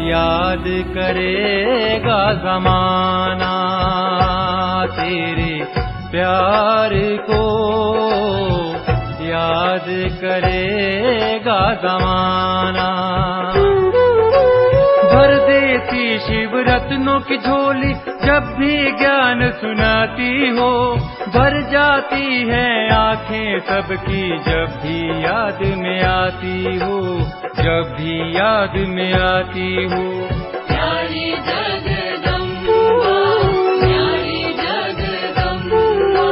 याद करेगा ज़माना तेरे प्यार को, याद करेगा ज़माना। भर देती शिव रत्नों की झोली जब भी ज्ञान सुनाती हो, भर जाती है आंखें सबकी जब भी याद में आती हो, जब भी याद में आती हो। प्यारी जगदम्बा, प्यारी जगदम्बा,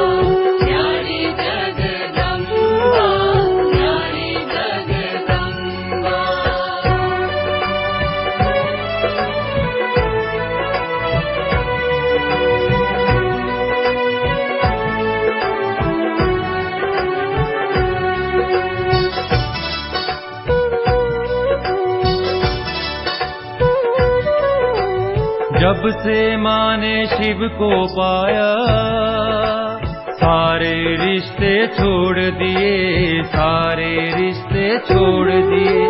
प्यारी जगदम्बा, प्यारी जगदम्बा। जब से माँ ने शिव को पाया, सारे रिश्ते छोड़ दिए, सारे रिश्ते छोड़ दिए।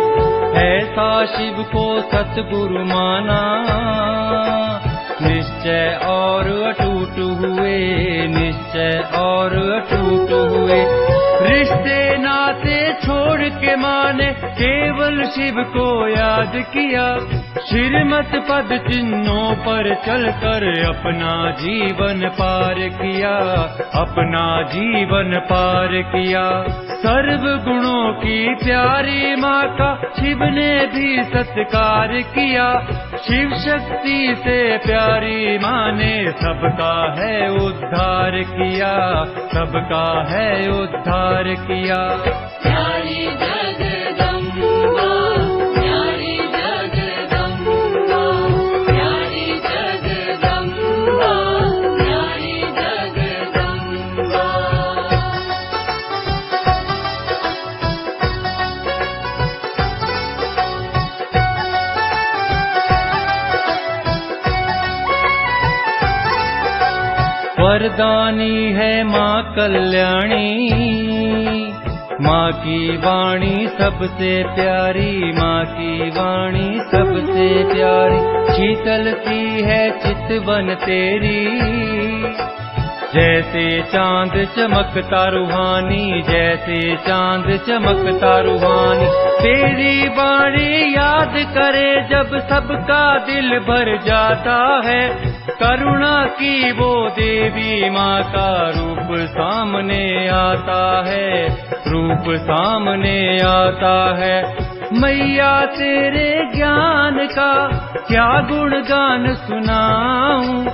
ऐसा शिव को सतगुरु माना, निश्चय और अटूट हुए, निश्चय और अटूट हुए। रिश्ते नाते छोड़ के माँ ने केवल शिव को याद किया, श्रीमत पद चिन्हों पर चलकर अपना जीवन पार किया, अपना जीवन पार किया। सर्व गुणों की प्यारी माँ का शिव ने भी सत्कार किया, शिव शक्ति से प्यारी माँ ने सबका है उद्धार किया, सबका है उद्धार किया। प्यारी जगदम्बा, प्यारी जगदम्बा, प्यारी जगदम्बा, प्यारी जगदम्बा। वरदानी है माँ कल्याणी, माँ की वाणी सबसे प्यारी, माँ की वाणी सबसे प्यारी। शीतल सी है चितवन तेरी, जैसे चांद चमकता रूहानी, जैसे चांद चमकता रूहानी। तेरी वाणी याद करे जब सबका दिल भर जाता है, करुणा की वो देवी माँ का रूप सामने आता है, रूप सामने आता है। मैया तेरे ज्ञान का क्या गुणगान सुनाऊं,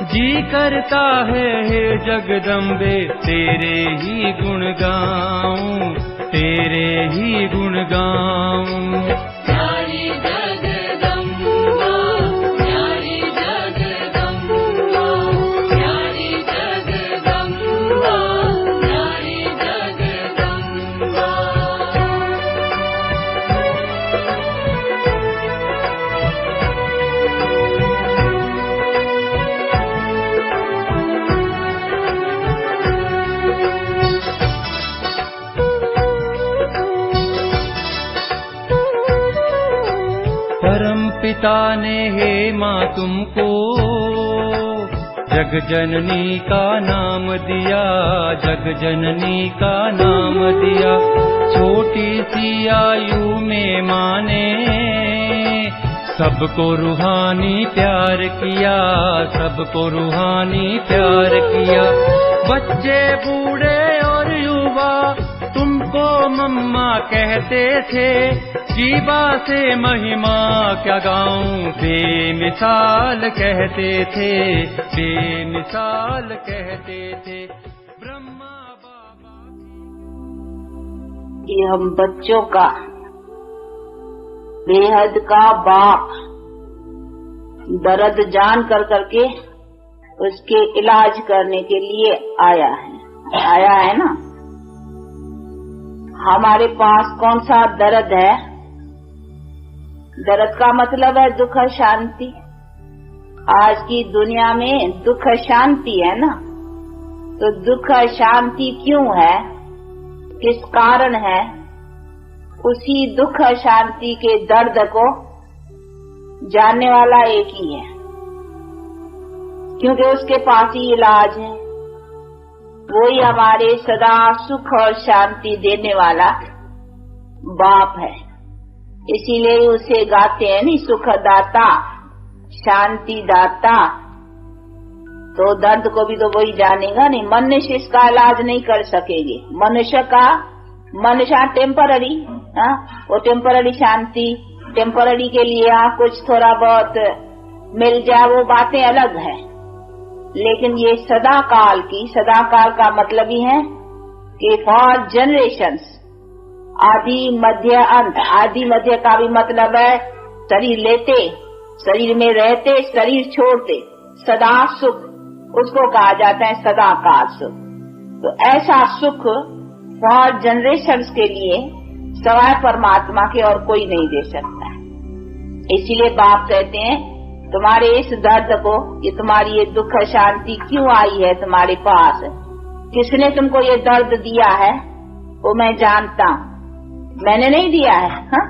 जी करता है हे जगदम्बे तेरे ही गुण गाऊं, तेरे ही गुण गाऊं। परम पिता ने हे माँ तुमको जग जननी का नाम दिया, जग जननी का नाम दिया। छोटी सी आयु में माँ ने सबको रूहानी प्यार किया, सबको रूहानी प्यार किया। बच्चे बूढ़े और युवा तुमको मम्मा कहते थे, जीवा से महिमा क्या गाऊं, बेमिसाल कहते थे, बेमिसाल कहते थे ब्रह्मा बाबा। कि हम बच्चों का बेहद का बाप दर्द जान कर करके उसके इलाज करने के लिए आया है ना। हमारे पास कौन सा दर्द है? दर्द का मतलब है दुख शांति। आज की दुनिया में दुख शांति है ना, तो दुख शांति क्यों है, किस कारण है? उसी दुख शांति के दर्द को जानने वाला एक ही है, क्योंकि उसके पास ही इलाज है। वही हमारे सदा सुख और शांति देने वाला बाप है। इसीलिए उसे गाते हैं नहीं, सुख दाता शांति दाता। तो दर्द को भी तो वही जानेगा नहीं। मनुष्य इसका इलाज नहीं कर सकेंगे। मनुष्य टेम्पररी, वो टेम्पररी शांति, टेम्पररी के लिए कुछ थोड़ा बहुत मिल जाए, वो बातें अलग है। लेकिन ये सदा काल का मतलब ही है कि फॉर जनरेशंस, आदि मध्य अंत। आदि मध्य का भी मतलब है शरीर लेते, शरीर में रहते, शरीर छोड़ते, सदा सुख, उसको कहा जाता है सदा काल सुख। तो ऐसा सुख फॉर जनरेशंस के लिए सवाय परमात्मा के और कोई नहीं दे सकता है। इसीलिए बाप कहते हैं तुम्हारे इस दर्द को, ये तुम्हारी ये दुख शांति क्यों आई है तुम्हारे पास, किसने तुमको ये दर्द दिया है वो मैं जानता हूँ, मैंने नहीं दिया है।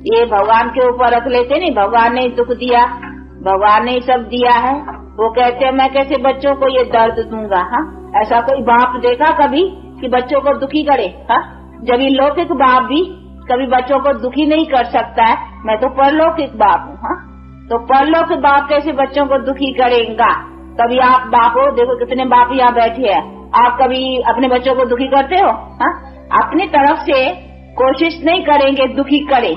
ये भगवान के ऊपर रख लेते नहीं, भगवान ने दुख दिया, भगवान ने सब दिया है। वो कहते हैं मैं कैसे बच्चों को ये दर्द दूंगा। ऐसा कोई बाप देखा कभी कि बच्चों को दुखी करे? जब ये लौकिक बाप भी कभी बच्चों को दुखी नहीं कर सकता है, मैं तो परलौकिक बाप हूँ। तो परलौकिक बाप कैसे बच्चों को दुखी करेगा? कभी आप बाप हो, देखो कितने बाप यहाँ बैठे हैं, आप कभी अपने बच्चों को दुखी करते हो? अपनी तरफ से कोशिश नहीं करेंगे दुखी करे।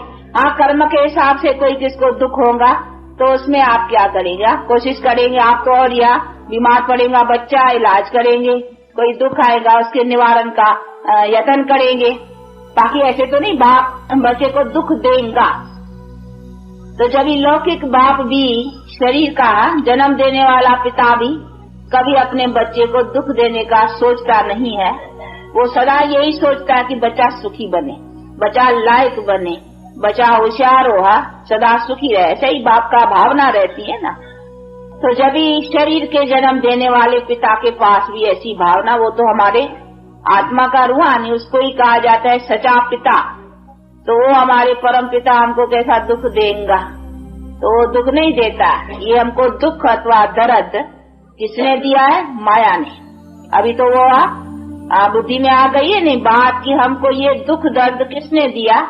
कर्म के हिसाब से कोई किसको दुख होगा तो उसमें आप क्या करेंगे? आप कोशिश करेंगे, आप तो और या बीमार पड़ेगा बच्चा, इलाज करेंगे, कोई दुख आएगा उसके निवारण का यत्न करेंगे। बाकी ऐसे तो नहीं बाप बच्चे को दुख देगा। तो जब लौकिक बाप भी, शरीर का जन्म देने वाला पिता भी कभी अपने बच्चे को दुख देने का सोचता नहीं है। वो सदा यही सोचता है कि बच्चा सुखी बने, बच्चा लायक बने, बच्चा होशियार हो, सदा सुखी रहे। ऐसे ही बाप का भावना रहती है ना। तो जब शरीर के जन्म देने वाले पिता के पास भी ऐसी भावना, वो तो हमारे आत्मा का रूहानी, उसको ही कहा जाता है सच्चा पिता। तो वो हमारे परम पिता हमको कैसा दुख देगा? तो वो दुख नहीं देता। ये हमको दुख अथवा दर्द किसने दिया है? माया ने। अभी तो वो बुद्धि में आ गई है नहीं बात कि हमको ये दुख दर्द किसने दिया?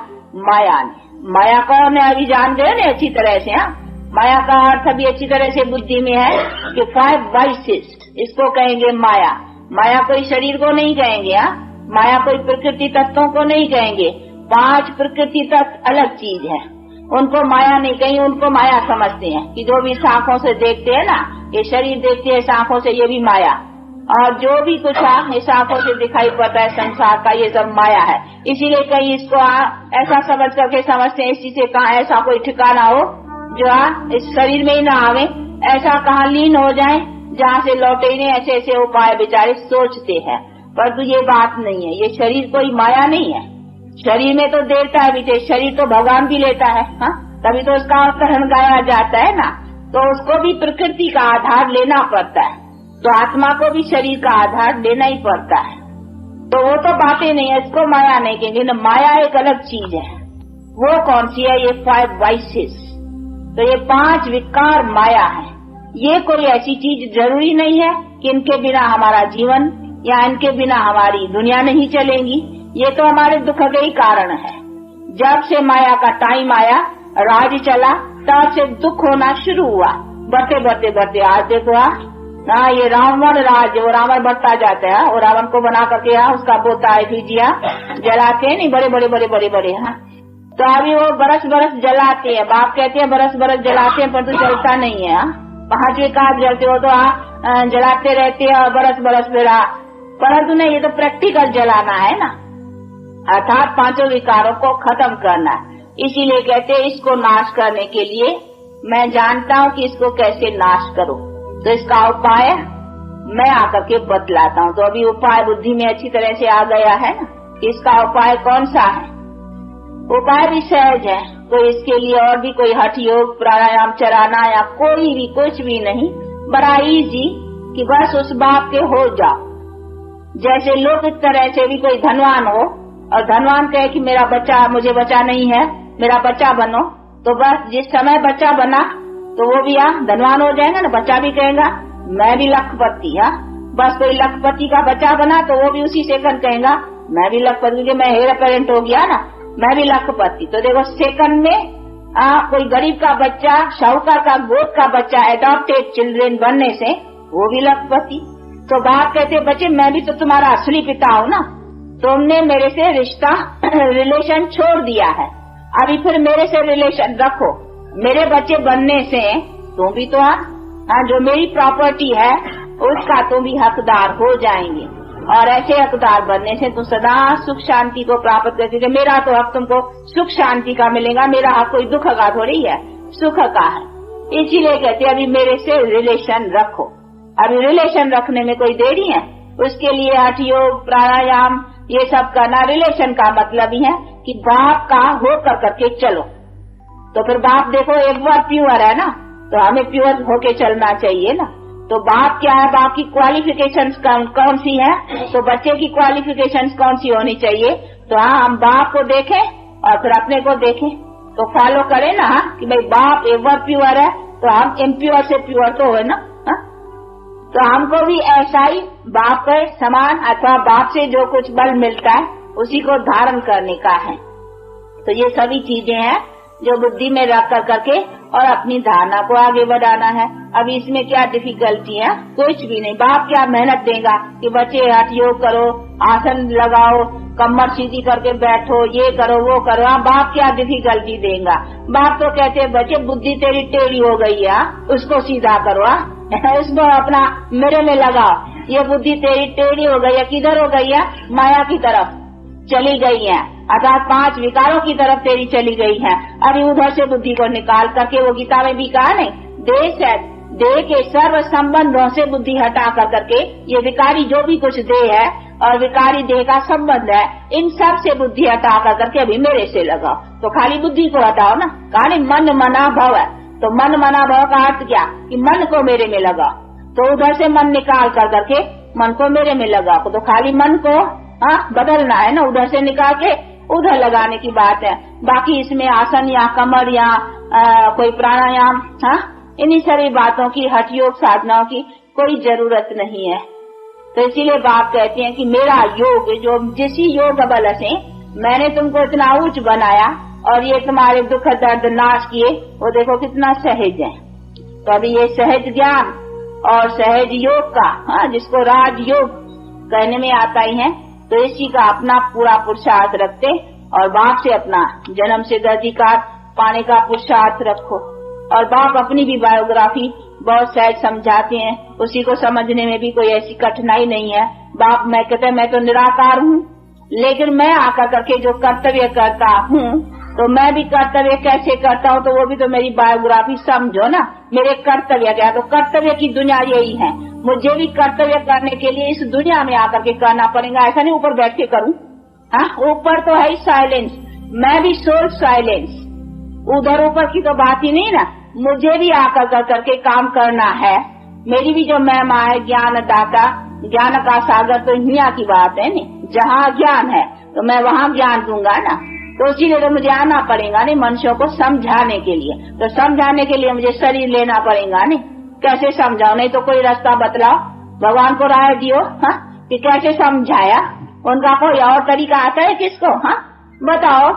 माया ने। माया कौन है अभी जान गए ना अच्छी तरह से। माया का अर्थ अभी अच्छी तरह से बुद्धि में है कि 5 वाइसेस, इसको कहेंगे माया। माया कोई शरीर को नहीं कहेंगे, माया कोई प्रकृति तत्वों को नहीं कहेंगे। 5 प्रकृति तत्व अलग चीज है, उनको माया नहीं कहेंगे। उनको माया समझते हैं कि जो भी आंखों से देखते हैं ना, ये शरीर देखते हैं आंखों से, ये भी माया। और जो भी कुछ इस आंखों से दिखाई पड़ता है संसार का, ये सब माया है। इसीलिए कहीं इसको ऐसा समझ करके समझते हैं, इसी से कहा ऐसा कोई ठिकाना हो जो इस शरीर में ही ना आवे, ऐसा कहाँ लीन हो जाए जहाँ से लौटे ही नहीं। ऐसे ऐसे उपाय बेचारे सोचते हैं, परंतु ये बात नहीं है। ये शरीर कोई माया नहीं है। शरीर में तो देवता भी थे, शरीर तो भगवान भी लेता है, तभी तो उसका करण गाया जाता है ना। तो उसको भी प्रकृति का आधार लेना पड़ता है, तो आत्मा को भी शरीर का आधार लेना ही पड़ता है। तो वो तो बातें नहीं है, इसको माया नहीं कहेंगे। माया एक अलग चीज है। वो कौन सी है? ये 5 वाइसेस, तो ये 5 विकार माया है। ये कोई ऐसी चीज जरूरी नहीं है कि इनके बिना हमारा जीवन या इनके बिना हमारी दुनिया नहीं चलेगी। ये तो हमारे दुख के ही कारण है। जब से माया का टाइम आया, राज चला, तब से दुख होना शुरू हुआ। बढ़ते बढ़ते बढ़ते आज देखो हाँ ये रावण राज, वो रावण बढ़ता जाता है। वो रावण को बना करके उसका बोता है भीजिया जलाते हैं, नहीं बड़े बड़े बड़े बड़े बड़े तो अभी वो बरस बरस जलाते हैं। बाप कहते हैं बरस बरस जलाते हैं, पर तो जलता नहीं है। 5 विकार जलते हो तो जलाते रहते हैं और बरस बरस फिर परंतु नहीं, ये तो प्रैक्टिकल जलाना है ना, अर्थात 5 विकारों को खत्म करना है। इसीलिए कहते हैं इसको नाश करने के लिए मैं जानता हूँ कि इसको कैसे नाश करो, तो इसका उपाय मैं आकर के बतलाता हूँ। तो अभी उपाय बुद्धि में अच्छी तरह से आ गया है ना, इसका उपाय कौन सा है। उपाय भी सहज है, कोई इसके लिए और भी कोई हठ योग प्राणायाम चराना या कोई भी कुछ भी नहीं, बड़ा इजी कि बस उस बाप के हो जाओ। जैसे लोग इस तरह से भी कोई धनवान हो और धनवान कहे कि मेरा बच्चा, मुझे बच्चा नहीं है, मेरा बच्चा बनो, तो बस जिस समय बच्चा बना तो वो भी धनवान हो जाएगा ना, बच्चा भी कहेगा मैं भी लखपति। बस कोई लखपति का बच्चा बना तो वो भी उसी सेकंड कहेगा मैं भी लखपति, क्योंकि मैं हेयर पेरेंट हो गया ना, मैं भी लखपति। तो देखो सेकंड में कोई गरीब का बच्चा, शाहूकार का गोद का बच्चा, एडॉप्टेड चिल्ड्रेन बनने से वो भी लखपति। तो बाप कहते बच्चे मैं भी तो तुम्हारा असली पिता हूँ ना, तुमने मेरे से रिश्ता रिलेशन छोड़ दिया है, अभी फिर मेरे से रिलेशन रखो। मेरे बच्चे बनने से तुम भी तो जो मेरी प्रॉपर्टी है उसका तुम भी हकदार हो जाएंगे, और ऐसे हकदार बनने से तुम सदा सुख शांति को प्राप्त करते। मेरा तो हक तुमको सुख शांति का मिलेगा, मेरा हक कोई दुख का थोड़ी है, सुख का है। इसीलिए कहते अभी मेरे से रिलेशन रखो। अभी रिलेशन रखने में कोई देरी है, उसके लिए हठ योग प्राणायाम ये सब करना। रिलेशन का मतलब ही है कि बाप का हो कर करके चलो। तो फिर बाप देखो एक बार प्योर है ना, तो हमें प्योर होके चलना चाहिए ना। तो बाप क्या है, बाप की क्वालिफिकेशंस कौन सी है, तो बच्चे की क्वालिफिकेशंस कौन सी होनी चाहिए। तो हम बाप को देखें और फिर अपने को देखें, तो फॉलो करें ना कि भाई बाप एक बार प्योर है तो हम इम्प्योर से प्योर तो है ना। तो हमको भी ऐसा ही बाप के समान अथवा बाप से जो कुछ बल मिलता है उसी को धारण करने का है। तो ये सभी चीजें हैं जो बुद्धि में रख कर करके और अपनी धारणा को आगे बढ़ाना है। अब इसमें क्या डिफिकल्टी है, कुछ भी नहीं। बाप क्या मेहनत देगा कि बच्चे हठ योग करो, आसन लगाओ, कमर सीधी करके बैठो, ये करो वो करो। बाप क्या डिफिकल्टी देगा। बाप तो कहते हैं बच्चे बुद्धि तेरी टेढ़ी हो गई है, उसको सीधा करो, उसको अपना मेरे में लगाओ। ये बुद्धि तेरी टेढ़ी हो गई है, किधर हो गई है, माया की तरफ चली गई है, अर्थात 5 विकारों की तरफ तेरी चली गई है। अभी उधर से बुद्धि को निकाल करके, वो गीता में भी कहा नहीं, देह के सर्व संबंधों से बुद्धि हटा कर करके, ये विकारी जो भी कुछ देह है और विकारी देह का संबंध है, इन सब से बुद्धि हटा कर करके अभी मेरे से लगाओ। तो खाली बुद्धि को हटाओ ना, खाली मन मना भव है। तो मन मना भव का अर्थ क्या कि मन को मेरे में लगाओ। तो उधर से मन निकाल कर करके मन को मेरे में लगाओ। तो खाली मन को बदलना है ना, उधर से निकाल के उधर लगाने की बात है। बाकी इसमें आसन या कमर या कोई प्राणायाम इन्हीं सारी बातों की, हठ योग साधनाओं की कोई जरूरत नहीं है। तो इसीलिए बाप कहते हैं कि मेरा योग, जो जिसी योग बल से मैंने तुमको इतना ऊंच बनाया और ये तुम्हारे दुख दर्द नाश किए, वो देखो कितना सहज है। तो अभी ये सहज ज्ञान और सहज योग का जिसको राज योग कहने में आता ही है, तो इसी का अपना पूरा पुरुषार्थ रखते और बाप से अपना जन्म सिद्ध अधिकार पाने का पुरुषार्थ रखो। और बाप अपनी भी बायोग्राफी बहुत सहज समझाते हैं, उसी को समझने में भी कोई ऐसी कठिनाई नहीं है। बाप मैं कहते हैं मैं तो निराकार हूँ, लेकिन मैं आकर करके जो कर्तव्य करता हूँ, तो मैं भी कर्तव्य कैसे करता हूँ, तो वो भी तो मेरी बायोग्राफी समझो ना। मेरे कर्तव्य क्या, तो कर्तव्य की दुनिया यही है। मुझे भी कर्तव्य करने के लिए इस दुनिया में आकर के करना पड़ेगा, ऐसा नहीं ऊपर बैठ के करूँ। ऊपर तो है साइलेंस, मैं भी सोल साइलेंस, उधर ऊपर की तो बात ही नहीं ना। मुझे भी आकर कर करके काम करना है। मेरी भी जो महिमा है ज्ञान दाता, ज्ञान का सागर, तो हिया की बात है नहीं। जहाँ ज्ञान है तो मैं वहाँ ज्ञान दूंगा ना। तो इसीलिए तो मुझे आना पड़ेगा नहीं मनुष्यों को समझाने के लिए। तो समझाने के लिए मुझे शरीर लेना पड़ेगा नहीं। कैसे समझाओ? नहीं तो कोई रास्ता बतलाओ, भगवान को राय दियो हाँ कि कैसे समझाया। उनका कोई और तरीका आता है किसको? हाँ बताओ।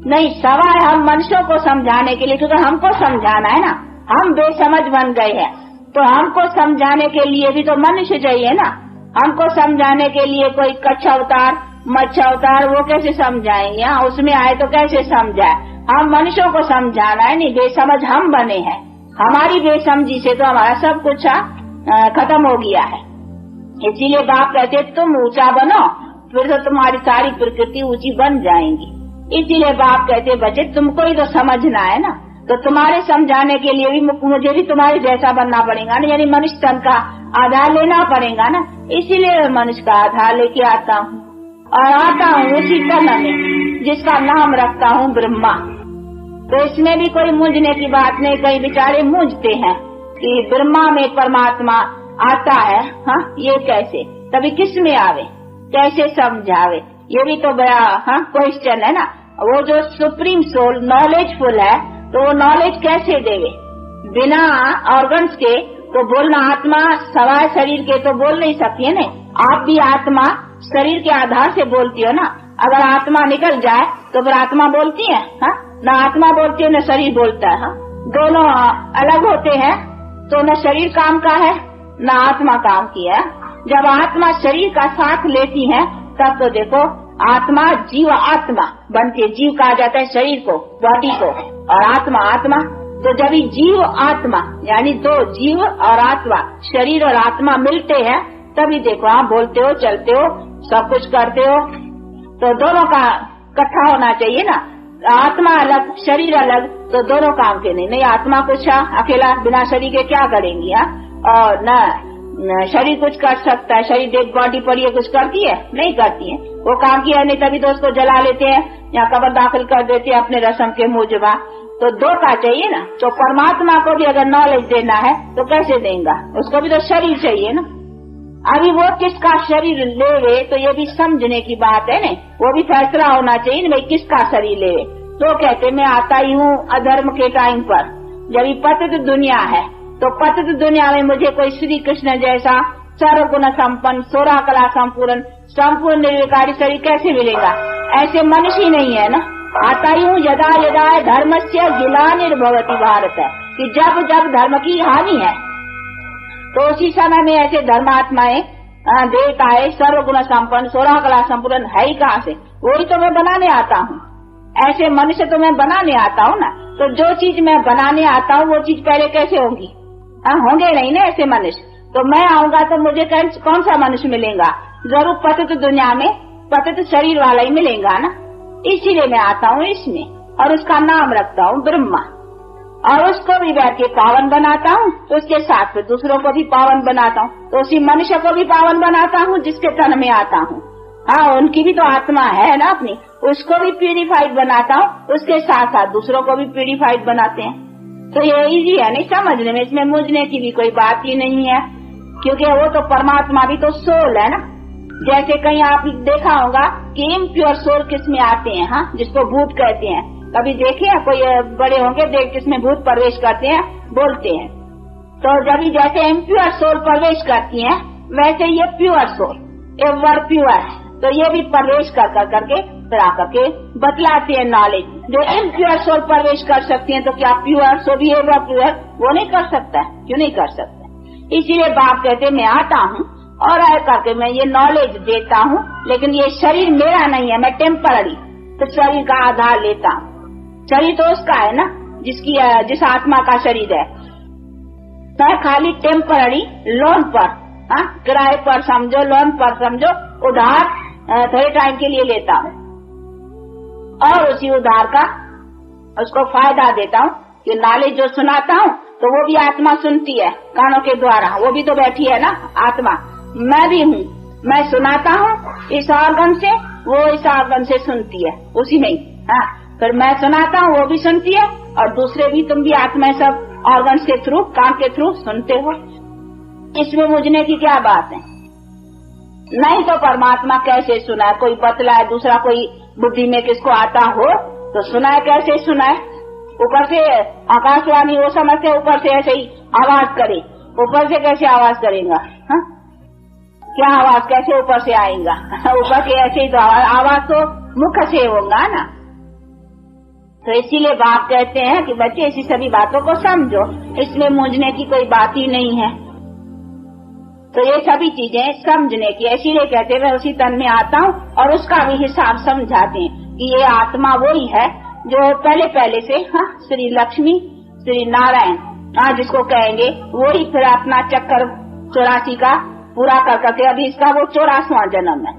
नहीं, सवाल हम मनुष्यों को समझाने के लिए, क्योंकि हमको समझाना है ना। हम बेसमझ बन गए हैं, तो हमको समझाने के लिए भी तो मनुष्य चाहिए ना। हमको समझाने के लिए कोई कच्छ अवतार मच्छ अवतार वो कैसे समझाएंगे? उसमें आए तो कैसे समझाए? हम मनुष्यों को समझाना है नहीं, बेसमझ हम बने हैं। हमारी बेसमझी से तो हमारा सब कुछ खत्म हो गया है। इसीलिए बाप कहते तुम ऊंचा बनो, फिर तो तुम्हारी सारी प्रकृति ऊंची बन जाएंगी। इसीलिए बाप कहते बच्चे तुमको ही तो समझना है ना। तो तुम्हारे समझाने के लिए भी मुझे भी तुम्हारे जैसा बनना पड़ेगा ना, यानी मनुष्य तन का आधार लेना पड़ेगा ना। इसीलिए मनुष्य का आधार लेके आता हूँ, और आता हूँ उसी तन में जिसका नाम रखता हूँ ब्रह्मा। तो इसमें भी कोई मूंझने की बात नहीं। कई बेचारे मूंझते हैं कि ब्रह्मा में परमात्मा आता है, हाँ ये कैसे? तभी किस में आवे, कैसे समझावे? ये भी तो बड़ा क्वेश्चन है ना। वो जो सुप्रीम सोल नॉलेजफुल है, तो वो नॉलेज कैसे देवे? बिना ऑर्गन्स के तो बोलना, आत्मा सवाए शरीर के तो बोल नहीं सकती है ना। आप भी आत्मा शरीर के आधार से बोलती हो ना। अगर आत्मा निकल जाए तो फिर आत्मा बोलती है? हाँ, न आत्मा बोलती है न शरीर बोलता है। दोनों अलग होते हैं, तो न शरीर काम का है न आत्मा काम की है। जब आत्मा शरीर का साथ लेती है तब तो देखो आत्मा जीव आत्मा बनती है। जीव कहा जाता है शरीर को, बॉडी को, और आत्मा आत्मा। तो जब ही जीव आत्मा यानी दो जीव और आत्मा, शरीर और आत्मा मिलते हैं, तभी देखो आप बोलते हो, चलते हो, सब कुछ करते हो। तो दोनों का इकट्ठा होना चाहिए ना। आत्मा अलग शरीर अलग तो दोनों काम के नहीं। आत्मा कुछ अकेला बिना शरीर के क्या करेंगी? और न शरीर कुछ कर सकता है। शरीर डेड बॉडी पड़ी है, कुछ करती है? नहीं करती है। वो काम किया नहीं तभी तो उसको जला लेते हैं या कब्र दाखिल कर देते हैं अपने रस्म के मुजबा। तो दो का चाहिए ना। तो परमात्मा को भी अगर नॉलेज देना है तो कैसे देगा? उसको भी तो शरीर चाहिए ना। अभी वो किसका शरीर लेवे तो ये भी समझने की बात है ना। वो भी फैसला होना चाहिए ना, भाई किसका शरीर लेवे। तो कहते मैं आता ही हूँ अधर्म के टाइम पर, जब पतित दुनिया है। तो पतित दुनिया में मुझे कोई श्री कृष्ण जैसा सर्वगुण संपन्न 16 कला संपूर्ण निर्विकारी शरीर कैसे मिलेगा? ऐसे मनुष्य ही नहीं है ना। आता ही हूँ यदा यदा धर्मस्य ग्लानिर्भवति भारत, कि जब जब धर्म की हानि है तो उसी समय में ऐसे धर्मात्माएं देवताएं सर्वगुण संपन्न 16 कला संपूर्ण है ही कहाँ से? वही तो मैं बनाने आता हूँ। ऐसे मनुष्य तो मैं बनाने आता हूँ ना। तो जो चीज मैं बनाने आता हूँ वो चीज पहले कैसे होंगी? होंगे नहीं ना ऐसे मनुष्य। तो मैं आऊंगा तो मुझे कौन सा मनुष्य मिलेगा? जरूर पतित दुनिया में पतित शरीर वाला ही मिलेगा ना। इसीलिए मैं आता हूँ इसमें, और उसका नाम रखता हूँ ब्रह्मा। और उसको भी बैठ के पावन बनाता हूँ, तो उसके साथ फिर दूसरों को भी पावन बनाता हूँ। तो उसी मनुष्य को भी पावन बनाता हूँ जिसके तन में आता हूँ। हाँ, उनकी भी तो आत्मा है ना अपनी, उसको भी प्यूरिफाइड बनाता हूँ। उसके साथ साथ दूसरों को भी प्यूरिफाइड बनाते हैं। तो ये इजी है नहीं समझने में। इसमें मुझने की भी कोई बात ही नहीं है, क्योंकि वो तो परमात्मा भी तो सोल है ना। जैसे कहीं आप देखा होगा कि इम्प्योर सोल किस में आते हैं, हाँ, जिसको भूत कहते हैं। कभी देखे हैं? कोई बड़े होंगे देख किसमें भूत प्रवेश करते हैं, बोलते हैं। तो जब जैसे इम्प्योर सोल प्रवेश करती हैं, वैसे ये प्योर सोल, ये वर्ड प्योर है। तो ये भी प्रवेश करके फिर आकर के बतलाते हैं नॉलेज। जो इम्प्योर सोल प्रवेश कर सकती हैं, तो क्या प्योर सोल भी है प्योर वो नहीं कर सकता है? क्यों नहीं कर सकता? इसीलिए बाप कहते मैं आता हूँ और आए करके मैं ये नॉलेज देता हूँ। लेकिन ये शरीर मेरा नहीं है, मैं टेम्पररी तो शरीर का आधार लेता हूँ। शरीर तो उसका है ना जिस आत्मा का शरीर है। मैं खाली टेम्पररी लोन पर, हाँ, किराए पर समझो, लोन पर समझो, उधार थोड़े टाइम के लिए लेता हूँ, और उसी उधार का उसको फायदा देता हूँ। कि नॉलेज जो सुनाता हूँ तो वो भी आत्मा सुनती है कानों के द्वारा। वो भी तो बैठी है ना आत्मा। मैं भी हूँ, मैं सुनाता हूँ इस ऑर्गन से, वो इस ऑर्गन से सुनती है उसी में ही। हाँ, फिर मैं सुनाता हूँ, वो भी सुनती है, और दूसरे भी, तुम भी आत्मा सब ऑर्गन के थ्रू, कान के थ्रू सुनते हो। इसमें मुझने की क्या बात है? नहीं तो परमात्मा कैसे सुना? कोई बतलाए, दूसरा कोई बुद्धि में किसको आता हो तो सुनाए, कैसे सुनाए? ऊपर से आकाशवाणी वो समझते ऊपर से ऐसे ही आवाज करे, ऊपर से कैसे आवाज करेगा? हा? क्या आवाज कैसे ऊपर से आएगा? ऊपर से ऐसे ही तो आवाज तो मुख से होगा ना। तो इसीलिए बाप कहते हैं कि बच्चे ऐसी सभी बातों को समझो, इसमें मूंझने की कोई बात ही नहीं है। तो ये सभी चीजें समझने की, इसीलिए कहते हैं उसी तन में आता हूँ और उसका भी हिसाब समझाते हैं कि ये आत्मा वही है जो पहले से श्री लक्ष्मी श्री नारायण जिसको कहेंगे वही फिर अपना चक्कर 84 का पूरा कर करके अभी इसका वो 84वां जन्म है।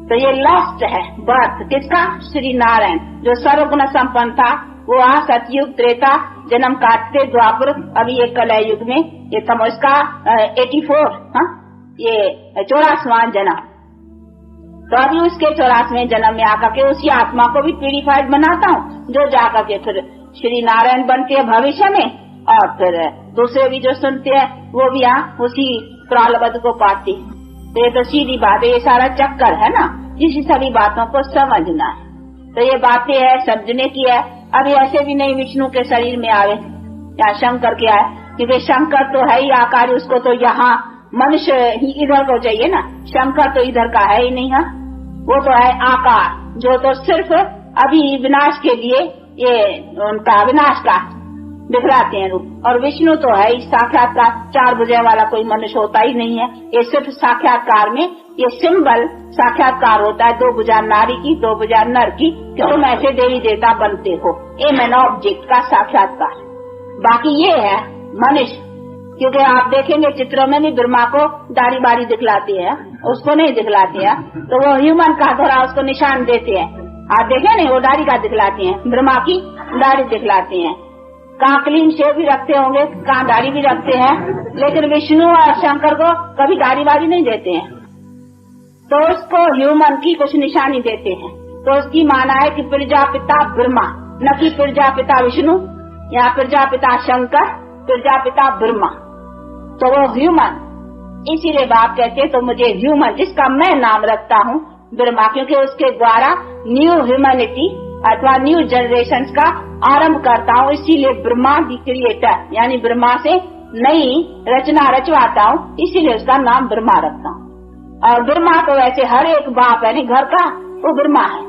तो ये लास्ट है बर्थ किसका? श्री नारायण जो सर्वगुण संपन्न था, वो सतयुग त्रेता जन्म काटते द्वापर, अभी ये कलय युग में ये कम इसका 84 ये 84वां जन्म। तो अभी उसके 84वें जन्म में आकर के उसी आत्मा को भी प्यूरिफाइड बनाता हूँ जो जाकर के फिर श्री नारायण बनते हैं भविष्य में, और फिर दूसरे भी जो सुनते हैं वो भी उसी प्रालब्ध को पाते। तो ये तो सीधी बात है, ये सारा चक्कर है ना, इसी सभी बातों को समझना है। तो ये बातें है समझने की है। अभी ऐसे भी नहीं विष्णु के शरीर में आवे या शंकर के आए, क्योंकि शंकर तो है ही आकार, उसको तो यहाँ मनुष्य ही इधर को चाहिए ना, शंकर तो इधर का है ही नहीं। वो तो है आकार जो तो सिर्फ अभी विनाश के लिए ये उनका विनाश का दिखलाते हैं रूप, और विष्णु तो है साक्षात्कार, 4 भुजा वाला कोई मनुष्य होता ही नहीं है। ये सिर्फ साक्षात्कार में ये सिंबल साक्षात्कार होता है, 2 भुजा नारी की 2 भुजा नर की, कि तुम ऐसे देवी देवता बनते हो, ये मैन ऑब्जेक्ट का साक्षात्कार। बाकी ये है मनुष्य, क्योंकि आप देखेंगे चित्रों में भी ब्रह्मा को दाढ़ी बाड़ी दिखलाती है, उसको नहीं दिखलाती है, तो वो ह्यूमन का थोड़ा उसको निशान देते हैं। आप देखे नहीं, वो दाढ़ी का दिखलाते हैं, ब्रह्मा की दाढ़ी दिखलाते हैं। कहाँ क्लीन शेव भी रखते होंगे, कहाँ दाढ़ी भी रखते हैं, लेकिन विष्णु और शंकर को कभी दाढ़ी बाड़ी नहीं देते हैं। तो उसको ह्यूमन की कुछ निशानी देते हैं। तो उसकी माना है कि प्रजापिता ब्रह्मा, न कि प्रजापिता विष्णु या प्रजापिता शंकर, प्रजापिता ब्रह्मा। तो वो ह्यूमन, इसीलिए बाप कहते तो मुझे ह्यूमन, जिसका मैं नाम रखता हूँ ब्रह्मा, क्योंकि उसके द्वारा न्यू ह्यूमैनिटी अथवा न्यू जनरेशन का आरंभ करता हूँ। इसीलिए ब्रह्मा दी क्रिएटर, यानी ब्रह्मा से नई रचना रचवाता हूँ, इसीलिए उसका नाम ब्रह्मा रखता हूँ। और ब्रह्मा तो वैसे हर एक बाप है नहीं घर का, वो ब्रह्मा है।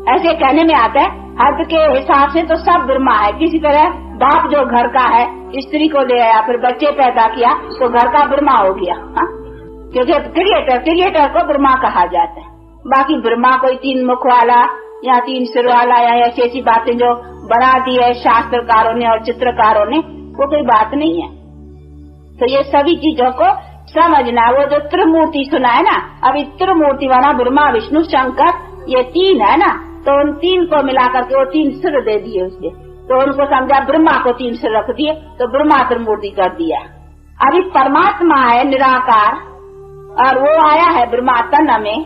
ऐसे कहने में आता है हद के हिसाब से तो सब ब्रह्मा है। किसी तरह बाप जो घर का है, स्त्री को ले आया, फिर बच्चे पैदा किया, तो घर का ब्रह्मा हो गया। क्योंकि क्रिएटर को ब्रह्मा कहा जाता है। बाकी ब्रह्मा कोई 3 मुख वाला या 3 सिर वाला या ऐसी ऐसी बातें जो बना दी है शास्त्रकारों ने और चित्रकारों ने, वो कोई बात नहीं है। तो ये सभी चीजों को समझना। वो जो त्रिमूर्ति सुना है ना, अभी त्रिमूर्ति वाला ब्रह्मा विष्णु शंकर, ये 3 है ना, तो उन 3 को मिलाकर के वो 3 सिर दे दिए उसके, तो उनको समझा ब्रह्मा को 3 सिर रख दिए, तो ब्रह्मा त्रिमूर्ति कर दिया। अभी परमात्मा है निराकार, और वो आया है ब्रह्मा तन में,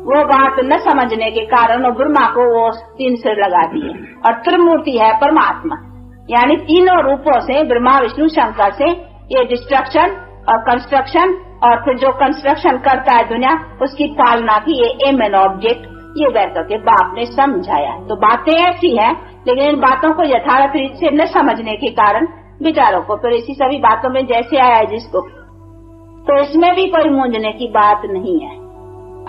वो बात न समझने के कारण ब्रह्मा को वो 3 सिर लगा दिए। और त्रिमूर्ति है परमात्मा, यानी तीनों रूपों से ब्रह्मा विष्णु शंकर से ये डिस्ट्रक्शन और कंस्ट्रक्शन, और फिर जो कंस्ट्रक्शन करता है दुनिया, उसकी पालना की ये एम एंड ऑब्जेक्ट, ये बैठ के बाप ने समझाया। तो बातें ऐसी हैं, लेकिन इन बातों को यथार्थ रीत से न समझने के कारण विचारों को फिर इसी सभी बातों में जैसे आया है जिसको, तो इसमें भी कोई मूंझने की बात नहीं है।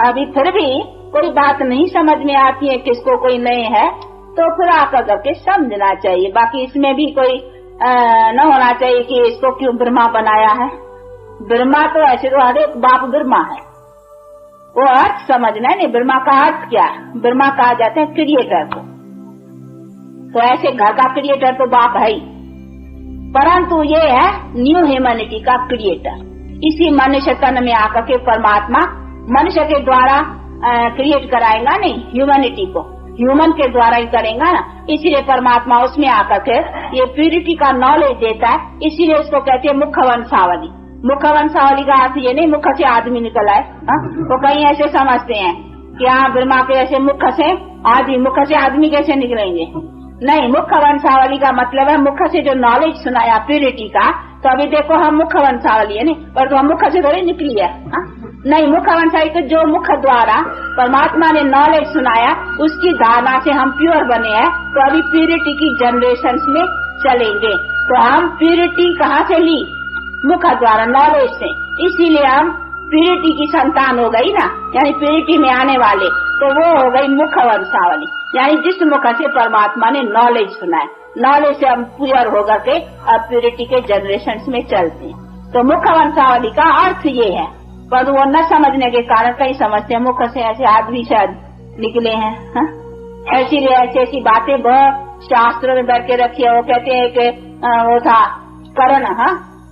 अभी फिर भी कोई बात नहीं समझ में आती है, किसको कोई नहीं है, तो फिर आकर करके समझना चाहिए। बाकी इसमें भी कोई न होना चाहिए कि इसको क्यों ब्रह्मा बनाया है। ब्रह्मा तो ऐसे तो हर एक बाप ब्रह्मा है, वो अर्थ समझना है। नहीं, ब्रह्मा का अर्थ क्या है? ब्रह्मा कहा जाता है क्रिएटर को, तो ऐसे घर का क्रिएटर तो बाप है ही, परंतु ये है न्यू ह्यूमैनिटी का क्रिएटर। इसी मनुष्य तन में आकर के परमात्मा मनुष्य के द्वारा क्रिएट कराएगा, नहीं ह्यूमैनिटी को ह्यूमन के द्वारा ही करेगा ना। इसीलिए परमात्मा उसमें आकर के ये प्यूरिटी का नॉलेज देता है। इसीलिए उसको कहते हैं मुख वंशावली। मुख वंशावली का अर्थ ये नहीं मुख से आदमी निकल आए, तो कहीं ऐसे समझते हैं कि हाँ ब्रह्मा के ऐसे मुख से आदमी कैसे निकलेंगे। नहीं, मुख वंशावली का मतलब है मुख से जो नॉलेज सुनाया प्यूरिटी का। तो अभी देखो हम मुख वंशावली है नहीं, पर तो हम मुख से थोड़ी निकली है, नहीं, मुख वंशावली को जो मुख द्वारा परमात्मा ने नॉलेज सुनाया उसकी धारणा से हम प्योर बने हैं, तो अभी प्यूरिटी की जनरेशन में चलेंगे। तो हम प्यूरिटी कहाँ से ली? मुख द्वारा, नॉलेज से। इसीलिए हम प्यूरिटी की संतान हो गई ना, यानी प्यूरिटी में आने वाले, तो वो हो गई मुख वंशावली, यानी जिस मुख से परमात्मा ने नॉलेज सुनाया, नॉलेज से हम प्योर होकर के अब प्यूरिटी के जनरेशन में चलते हैं। तो मुख वंशावली का अर्थ ये है, पर वो न समझने के कारण कई समझते हैं मुख से ऐसे आदमी शायद निकले हैं, ऐसी ऐसी बातें बहुत शास्त्रों में बैठ के रखी है। वो कहते हैं कि वो था करण,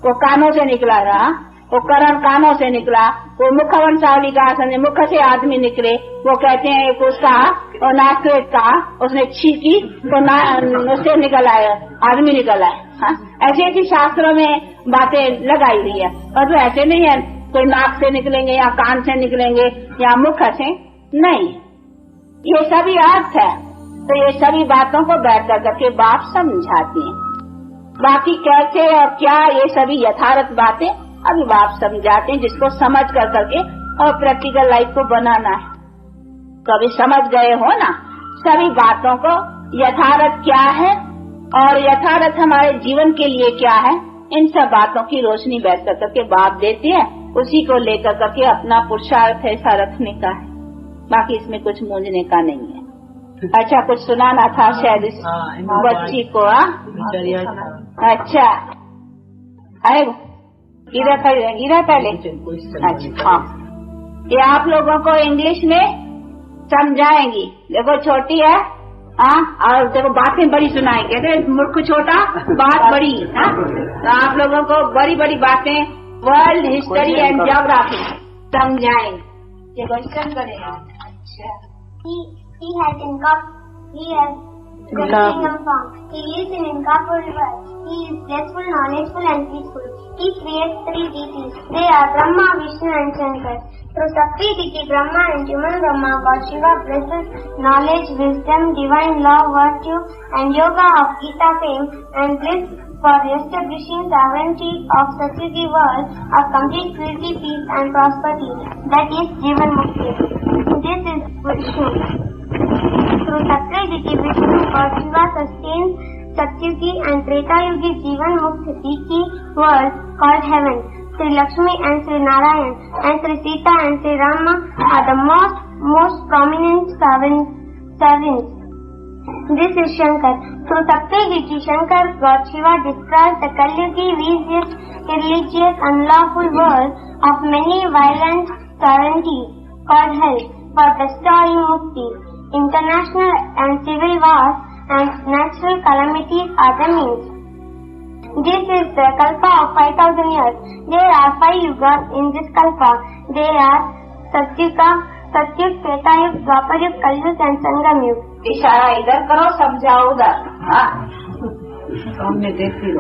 वो कानों से निकला रहा, वो करण कानों से निकला, वो मुख वंशावली का समझे मुख से आदमी निकले। वो कहते हैं एक उसका नास्ट्रेट का उसने छींकी तो उससे निकल आया, आदमी निकल आया। ऐसी ऐसी शास्त्रों में बातें लगाई हुई है, और तो ऐसे नहीं है कोई नाक से निकलेंगे या कान से निकलेंगे या मुख से, नहीं, ये सभी अर्थ है। तो ये सभी बातों को बैठ करके बाप समझाते हैं। बाकी कैसे और क्या ये सभी यथार्थ बातें अभी बाप समझाते हैं, जिसको समझ करके और प्रैक्टिकल लाइफ को बनाना है। तो अभी समझ गए हो ना सभी बातों को, यथार्थ क्या है और यथार्थ हमारे जीवन के लिए क्या है, इन सब बातों की रोशनी बैठ करके बाप देती है। उसी को लेकर करके अपना पुरुषार्थ ऐसा रखने का है, बाकी इसमें कुछ मूंझने का नहीं है। अच्छा, कुछ सुनाना था शायद इस बच्ची को। अच्छा, आए गिरा पहले। अच्छा, हाँ, ये आप लोगों को इंग्लिश में समझाएंगी। देखो छोटी है, और देखो बातें बड़ी सुनाएंगे। कहते मूर्ख छोटा बात बड़ी, तो आप लोगों को बड़ी बड़ी बातें वर्ल्ड हिस्ट्री एंड ज्योग्राफी समझाएंगे। ये क्वेश्चन करेगा। अच्छा, He has the kingdom form. He lives in incomparable world. He is blissful, knowledgeful, and peaceful. He creates three deities. They are Brahma, Vishnu, and Shankar. Through Sakti deity Brahma and human Brahma, God Shiva blesses knowledge, wisdom, divine love, virtue, and yoga of Gita fame, and bliss for establishing sovereignty of Satyugi world of complete purity, peace, and prosperity. That is Jivan Mukti. This is Vishnu. Through Sakti deity Vishnu, God Shiva sustains Satyugi and Treta Yugi Jivan Mukti deity world called heaven. Sri Lakshmi and Sri Narayan and Sri Sita and Sri Rama are the most prominent servants. This is Shankar. Through Sakti deity Shankar, God Shiva destroys the Kalyugi, vicious, irreligious, unlawful world of many violent sovereignties called hell for bestowing mukti. International and civil wars and natural calamities are the means. This is the kalpa of 5,000 years. There are 5 yugas in this kalpa. They are Satyuga, Satyug, Treta Yug, Dwapar Yug, Kalyug and Sangam Yug. इशारा इधर करो, समझाओ उधर। सामने देखती हो।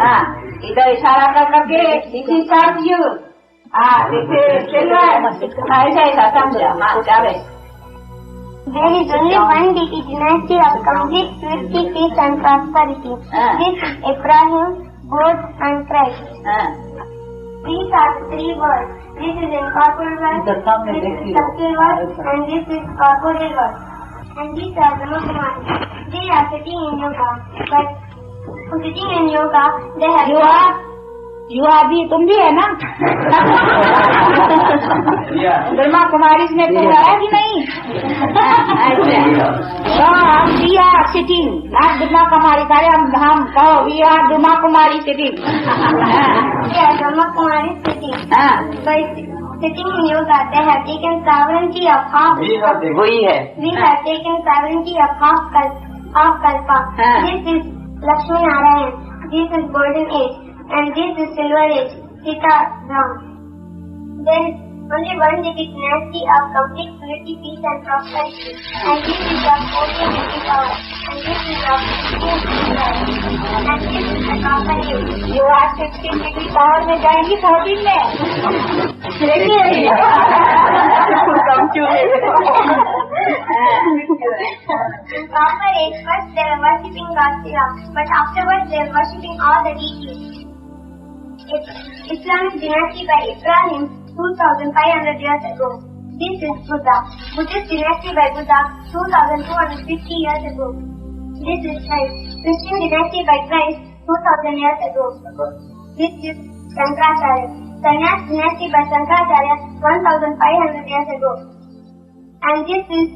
इधर इशारा कर करके इसी साथ युग, चल रहा है, ऐसा समझा। चले। There is only one deity dynasty of complete purity, peace and prosperity. This is Abraham, God and Christ. These are three worlds. This is incorporeal world, this is subtle world, and this is corporeal world. And these are the Brahmakumari. They are sitting in yoga. But sitting in yoga, they have युवा भी तुम भी है ना? ब्रह्मा कुमारी ने पढ़ाया कि नहीं? तो हम we are sitting, not Brahma Kumari. सारे हम कहो we are Brahma Kumari sitting. Brahma Kumari sitting. By sitting in yoga, they have taken sovereignty of half. वही है। We have taken sovereignty of half kalpa. This is Lakshmi Narayan. This is golden age. And this is silver age, Sita Ram. There is only one deity dynasty of complete purity, peace and prosperity. And this is of 14 deity power. And this is of 16 deity power. And this is the proper age. You are 16 degree power में जाएंगी 14 में। In proper age, first they were worshipping God Shiva, but afterwards they were worshipping all the deities. Islamic dynasty by Ibrahim 2,500 years ago. This is Buddha. Buddhist dynasty by Buddha 2,250 years ago. This is Christ. Christian dynasty by Christ 2,000 years ago. This is Shankaracharya. Sannyas dynasty by Shankaracharya 1,500 years ago. And this is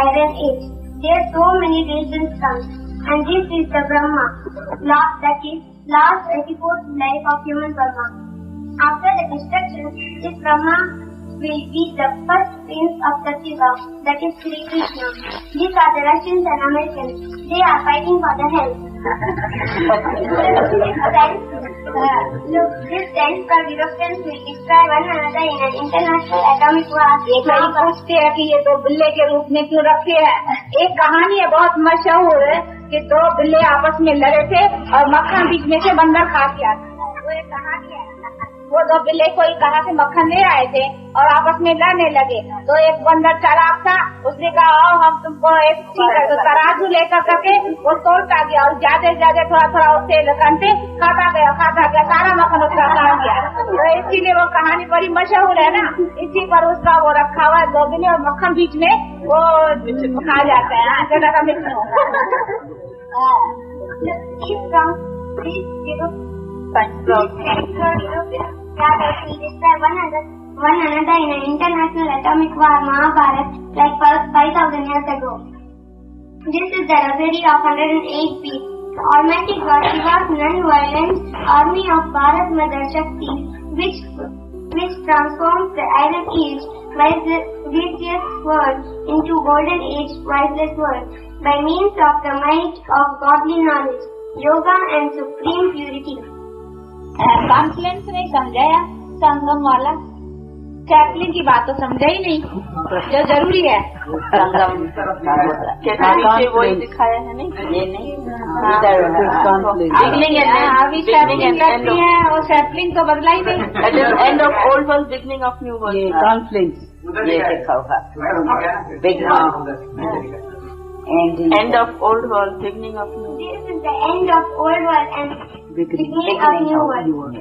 Iron Age. There are so many religions come. And this is the Brahma, that is last 84th life of human Brahma. After the destruction, this Brahma will be the first prince of the Shiva, that is Sri Krishna. These are the Russians and Americans. They are fighting for the help. This stands for Europeans will destroy one another in an international atomic war. ये कई पूछते हैं कि ये दो बिल्ले के रूप में क्यों रखे हैं। एक कहानी है बहुत मशहूर है कि दो बिल्ले आपस में लड़े थे और मक्खन बीच में से बंदर खा गया था। वो एक कहानी है। वो दो बिल्ले कोई कहाँ से मक्खन ले आए थे और आपस में लड़ने लगे। तो एक बंदर चालाक था, उसने कहा आओ हम तुमको एक ठीक है, तो तराजू लेकर करके वो तोड़ता गया और ज्यादा ज्यादा थोड़ा थोड़ा उससे कंटे खाता गया सारा मक्खन उसका खा गया। तो इसीलिए वो कहानी बड़ी मशहूर है ना, इसी पर उसका वो रखा हुआ है दो बिल्ले और मक्खन बीच में वो खा जाते हैं। छोटा सा mix one another in an international atomic war, Mahabharat, like 5,000 years ago. This is the rosary of 108 feet. Almighty God Shiva's non-violent army of Bharat Mother Shakti, which transforms the Iron Age vicious world into Golden Age priceless world by means of the might of godly knowledge, yoga and supreme purity. Confluence नहीं समझाया, संगम वाला Chaplin की बात तो समझा ही नहीं जो जरूरी है। संगम वही दिखाया है नहीं, ये नहीं अभी सैपलिंग लगती है और सैपलिंग तो बदला ही नहीं। End of old world beginning of new world, conflict ये देखा होगा। End of old world, beginning of new. This is the end of old world and beginning of new world.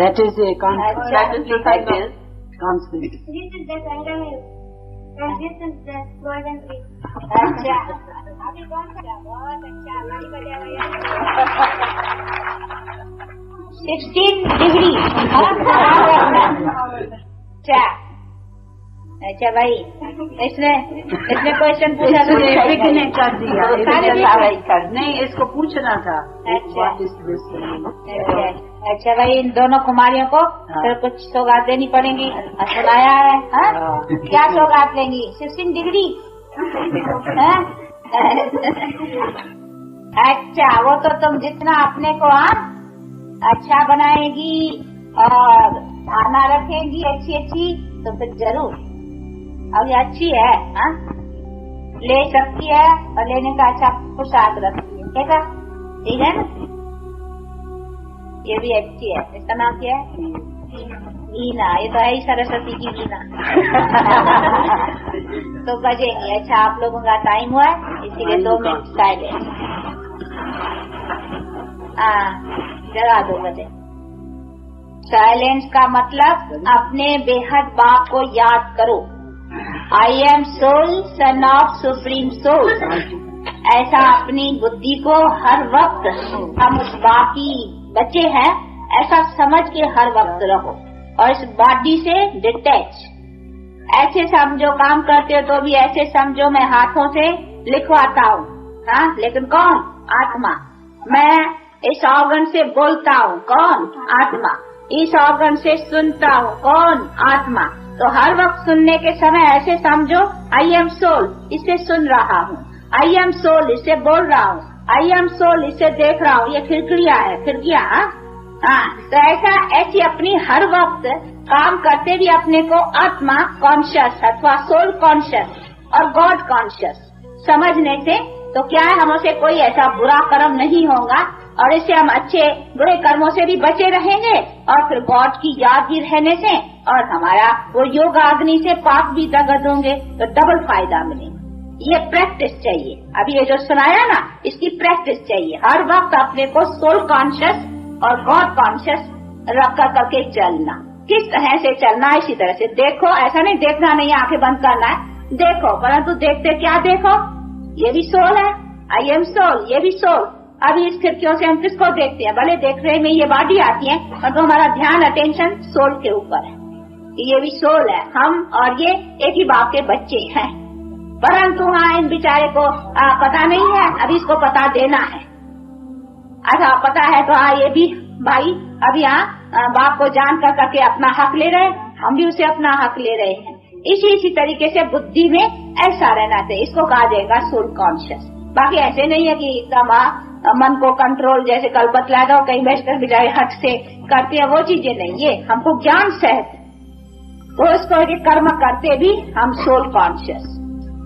That is a conflict. That is the cycle. Conflict. This is the Sangam Yuga and this is the Golden Age. अच्छा, अभी कौन सा? बहुत अच्छा, ताली बजा भैया। 16 degree. अच्छा भाई, इसने क्वेश्चन पूछा तो नहीं कर दिया, नहीं इसको पूछना था। अच्छा भाई, इन दोनों कुमारियों को फिर कुछ सौगात देनी पड़ेगी। सुनाया है क्या सौगात लेंगी? 16 डिग्री। अच्छा, वो तो तुम जितना अपने को अच्छा बनाएगी और खाना रखेगी अच्छी तो फिर जरूर। अब ये अच्छी है, ले सकती है और लेने का अच्छा पोशाक रखती है, ठीक है ना? ये भी अच्छी है। इसका नाम क्या है? वीणा। ये तो है ही सरस्वती की वीणा। तो बजेंगे। अच्छा, आप लोगों का टाइम हुआ है, इसीलिए 2 मिनट साइलेंस। जगा 2 बजे। साइलेंस का मतलब अपने बेहद बाप को याद करो। I am soul, son of supreme soul. ऐसा अपनी बुद्धि को हर वक्त हम उस बाकी बच्चे हैं ऐसा समझ के हर वक्त रहो और इस बॉडी से डिटैच। ऐसे समझो काम करते हो तो भी ऐसे समझो मैं हाथों से लिखवाता हूँ, लेकिन कौन? आत्मा। मैं इस ऑर्गन से बोलता हूँ, कौन? आत्मा। इस ऑर्गन से सुनता हूँ, कौन? आत्मा। तो हर वक्त सुनने के समय ऐसे समझो आई एम सोल, इसे सुन रहा हूँ। आई एम सोल, इसे बोल रहा हूँ। आई एम सोल, इसे देख रहा हूँ। ये खिड़कियाँ है, खिड़कियाँ। तो ऐसी अपनी हर वक्त काम करते भी अपने को आत्मा कॉन्शियस अथवा सोल कॉन्शियस और गॉड कॉन्शियस समझने से तो क्या है, हमसे कोई ऐसा बुरा कर्म नहीं होगा और इससे हम अच्छे बुरे कर्मों से भी बचे रहेंगे और फिर गॉड की याद भी रहने से और हमारा वो योग अग्नि से पाप भी दगद होंगे, तो डबल फायदा मिलेगा। ये प्रैक्टिस चाहिए। अभी ये जो सुनाया ना, इसकी प्रैक्टिस चाहिए। हर वक्त अपने को सोल कॉन्शियस और गॉड कॉन्शियस रख करके चलना। किस तरह से चलना है, इसी तरह से देखो। ऐसा नहीं देखना नहीं, आंखें बंद करना है, देखो, परंतु देखते क्या देखो, ये भी सोल है, आई एम सोल, ये भी सोल। अभी इस खिड़कियों से हम किसको देखते हैं, भले देख रहे में ये बॉडी आती है, परंतु हमारा ध्यान अटेंशन सोल के ऊपर है, ये भी सोल है। हम और ये एक ही बाप के बच्चे हैं, परंतु हाँ इन बेचारे को पता नहीं है, अभी इसको पता देना है। अच्छा पता है तो हाँ ये भी भाई अभी यहाँ बाप को जान कर करके अपना हक ले रहे, हम भी उसे अपना हक ले रहे हैं। इसी तरीके से बुद्धि में ऐसा रहना चाहिए, इसको कहा जाएगा सोल कॉन्शियस। बाकी ऐसे नहीं है कि एकदम मन को कंट्रोल, जैसे कल बतला दो कहीं बैठकर बेचारे हट से करते हैं, वो चीजें नहीं, ये हमको ज्ञान सहित वो इसको कर्म करते भी हम सोल कॉन्शियस।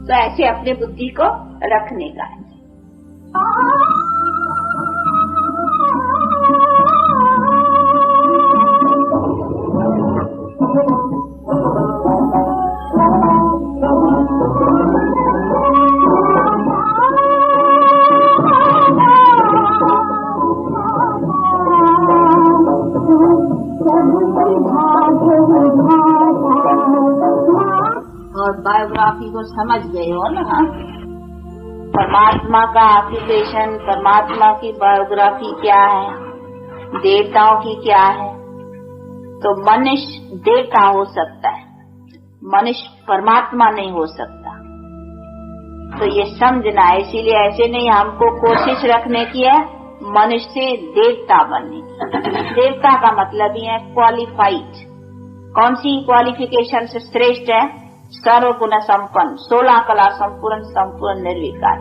तो ऐसे अपने बुद्धि को रखने का है। और बायोग्राफी को समझ गए हो ना, परमात्मा का ऑक्यूपेशन, परमात्मा की बायोग्राफी क्या है, देवताओं की क्या है। तो मनुष्य देवता हो सकता है, मनुष्य परमात्मा नहीं हो सकता। तो ये समझना है, इसीलिए ऐसे नहीं हमको कोशिश रखने की है मनुष्य से देवता बनने की। देवता का मतलब ही है क्वालिफाइड। कौन सी क्वालिफिकेशन से श्रेष्ठ है? सर्व गुण संपन्न, 16 कला संपूर्ण, संपूर्ण निर्विकार।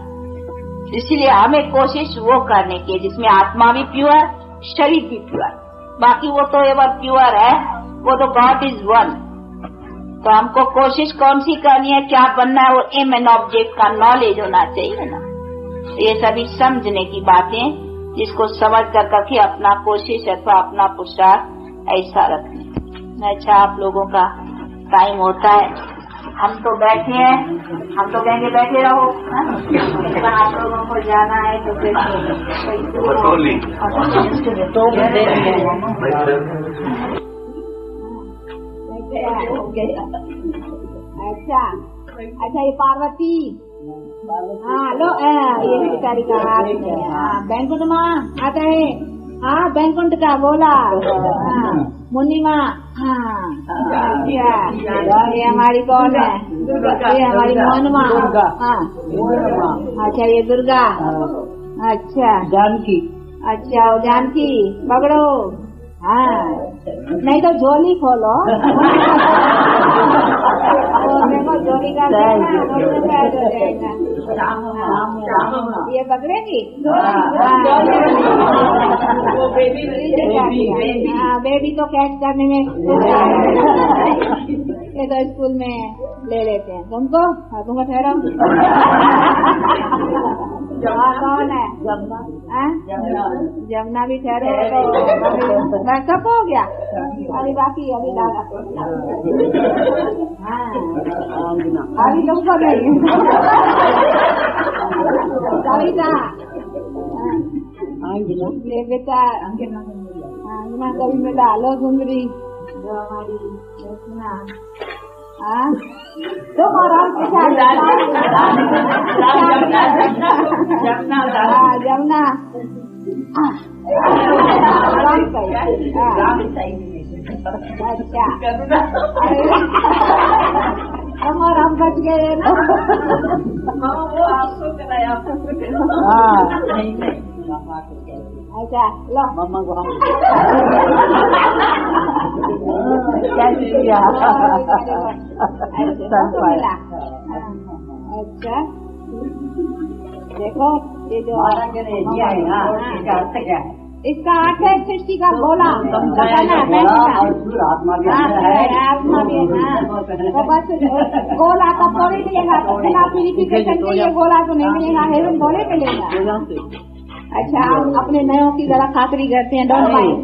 इसीलिए हमें कोशिश वो करने की है जिसमें आत्मा भी प्योर, शरीर भी प्योर। बाकी वो तो एवर प्योर है, वो तो गॉड इज वन। तो हमको कोशिश कौन सी करनी है, क्या बनना है, वो एम एंड ऑब्जेक्ट का नॉलेज होना चाहिए ना। ये सभी समझने की बातें, जिसको समझ कर करके अपना कोशिश अथवा अपना पुरुषार्थ ऐसा रखने। अच्छा आप लोगों का टाइम होता है, हम तो बैठे हैं, हम तो कहेंगे बैठे रहो, पर आप लोगों को जाना है तो फिर अच्छा ये पार्वती, हाँ लो ये बेचारी का बैंकुंठ माँ आता है, हाँ बैंकुंठ का बोला, मुन्नी माँ, हाँ ये हमारी कौन है, ये हमारी मोहन माँ, हाँ अच्छा ये दुर्गा, अच्छा जानकी, अच्छा जानकी पकड़ो, हाँ नहीं तो झोली खोलो, देखो झोली का ये पकड़ेगी, बेबी तो कैच करने में ये तो स्कूल में ले लेते हैं। तुमको तुमको ठहरो, कौन है जमुना भी ठहरो, तो सब हो गया, अभी बाकी अभी डाला, हाँ अभी तुमको नहीं कविता ये बेटा अंगना कभी मिला, लो सुंदरी जो हमारी रचना, तुम्हारा जमुना अच्छा हमारा हम बच गए ना, वो आपको कराया, अच्छा लो मम्मा को अच्छा देखो ये जो इसका अर्थ है सृष्टि का गोला, आत्मा भी है, तो बस गोला तब थोड़ी मिलेगा, बिना प्यूरिफिकेशन के ये गोला तो नहीं मिलेगा, हेवन गोले मिलेगा। अच्छा आप अपने नयों की जरा खातरी करते हैं, डोंट माइंड।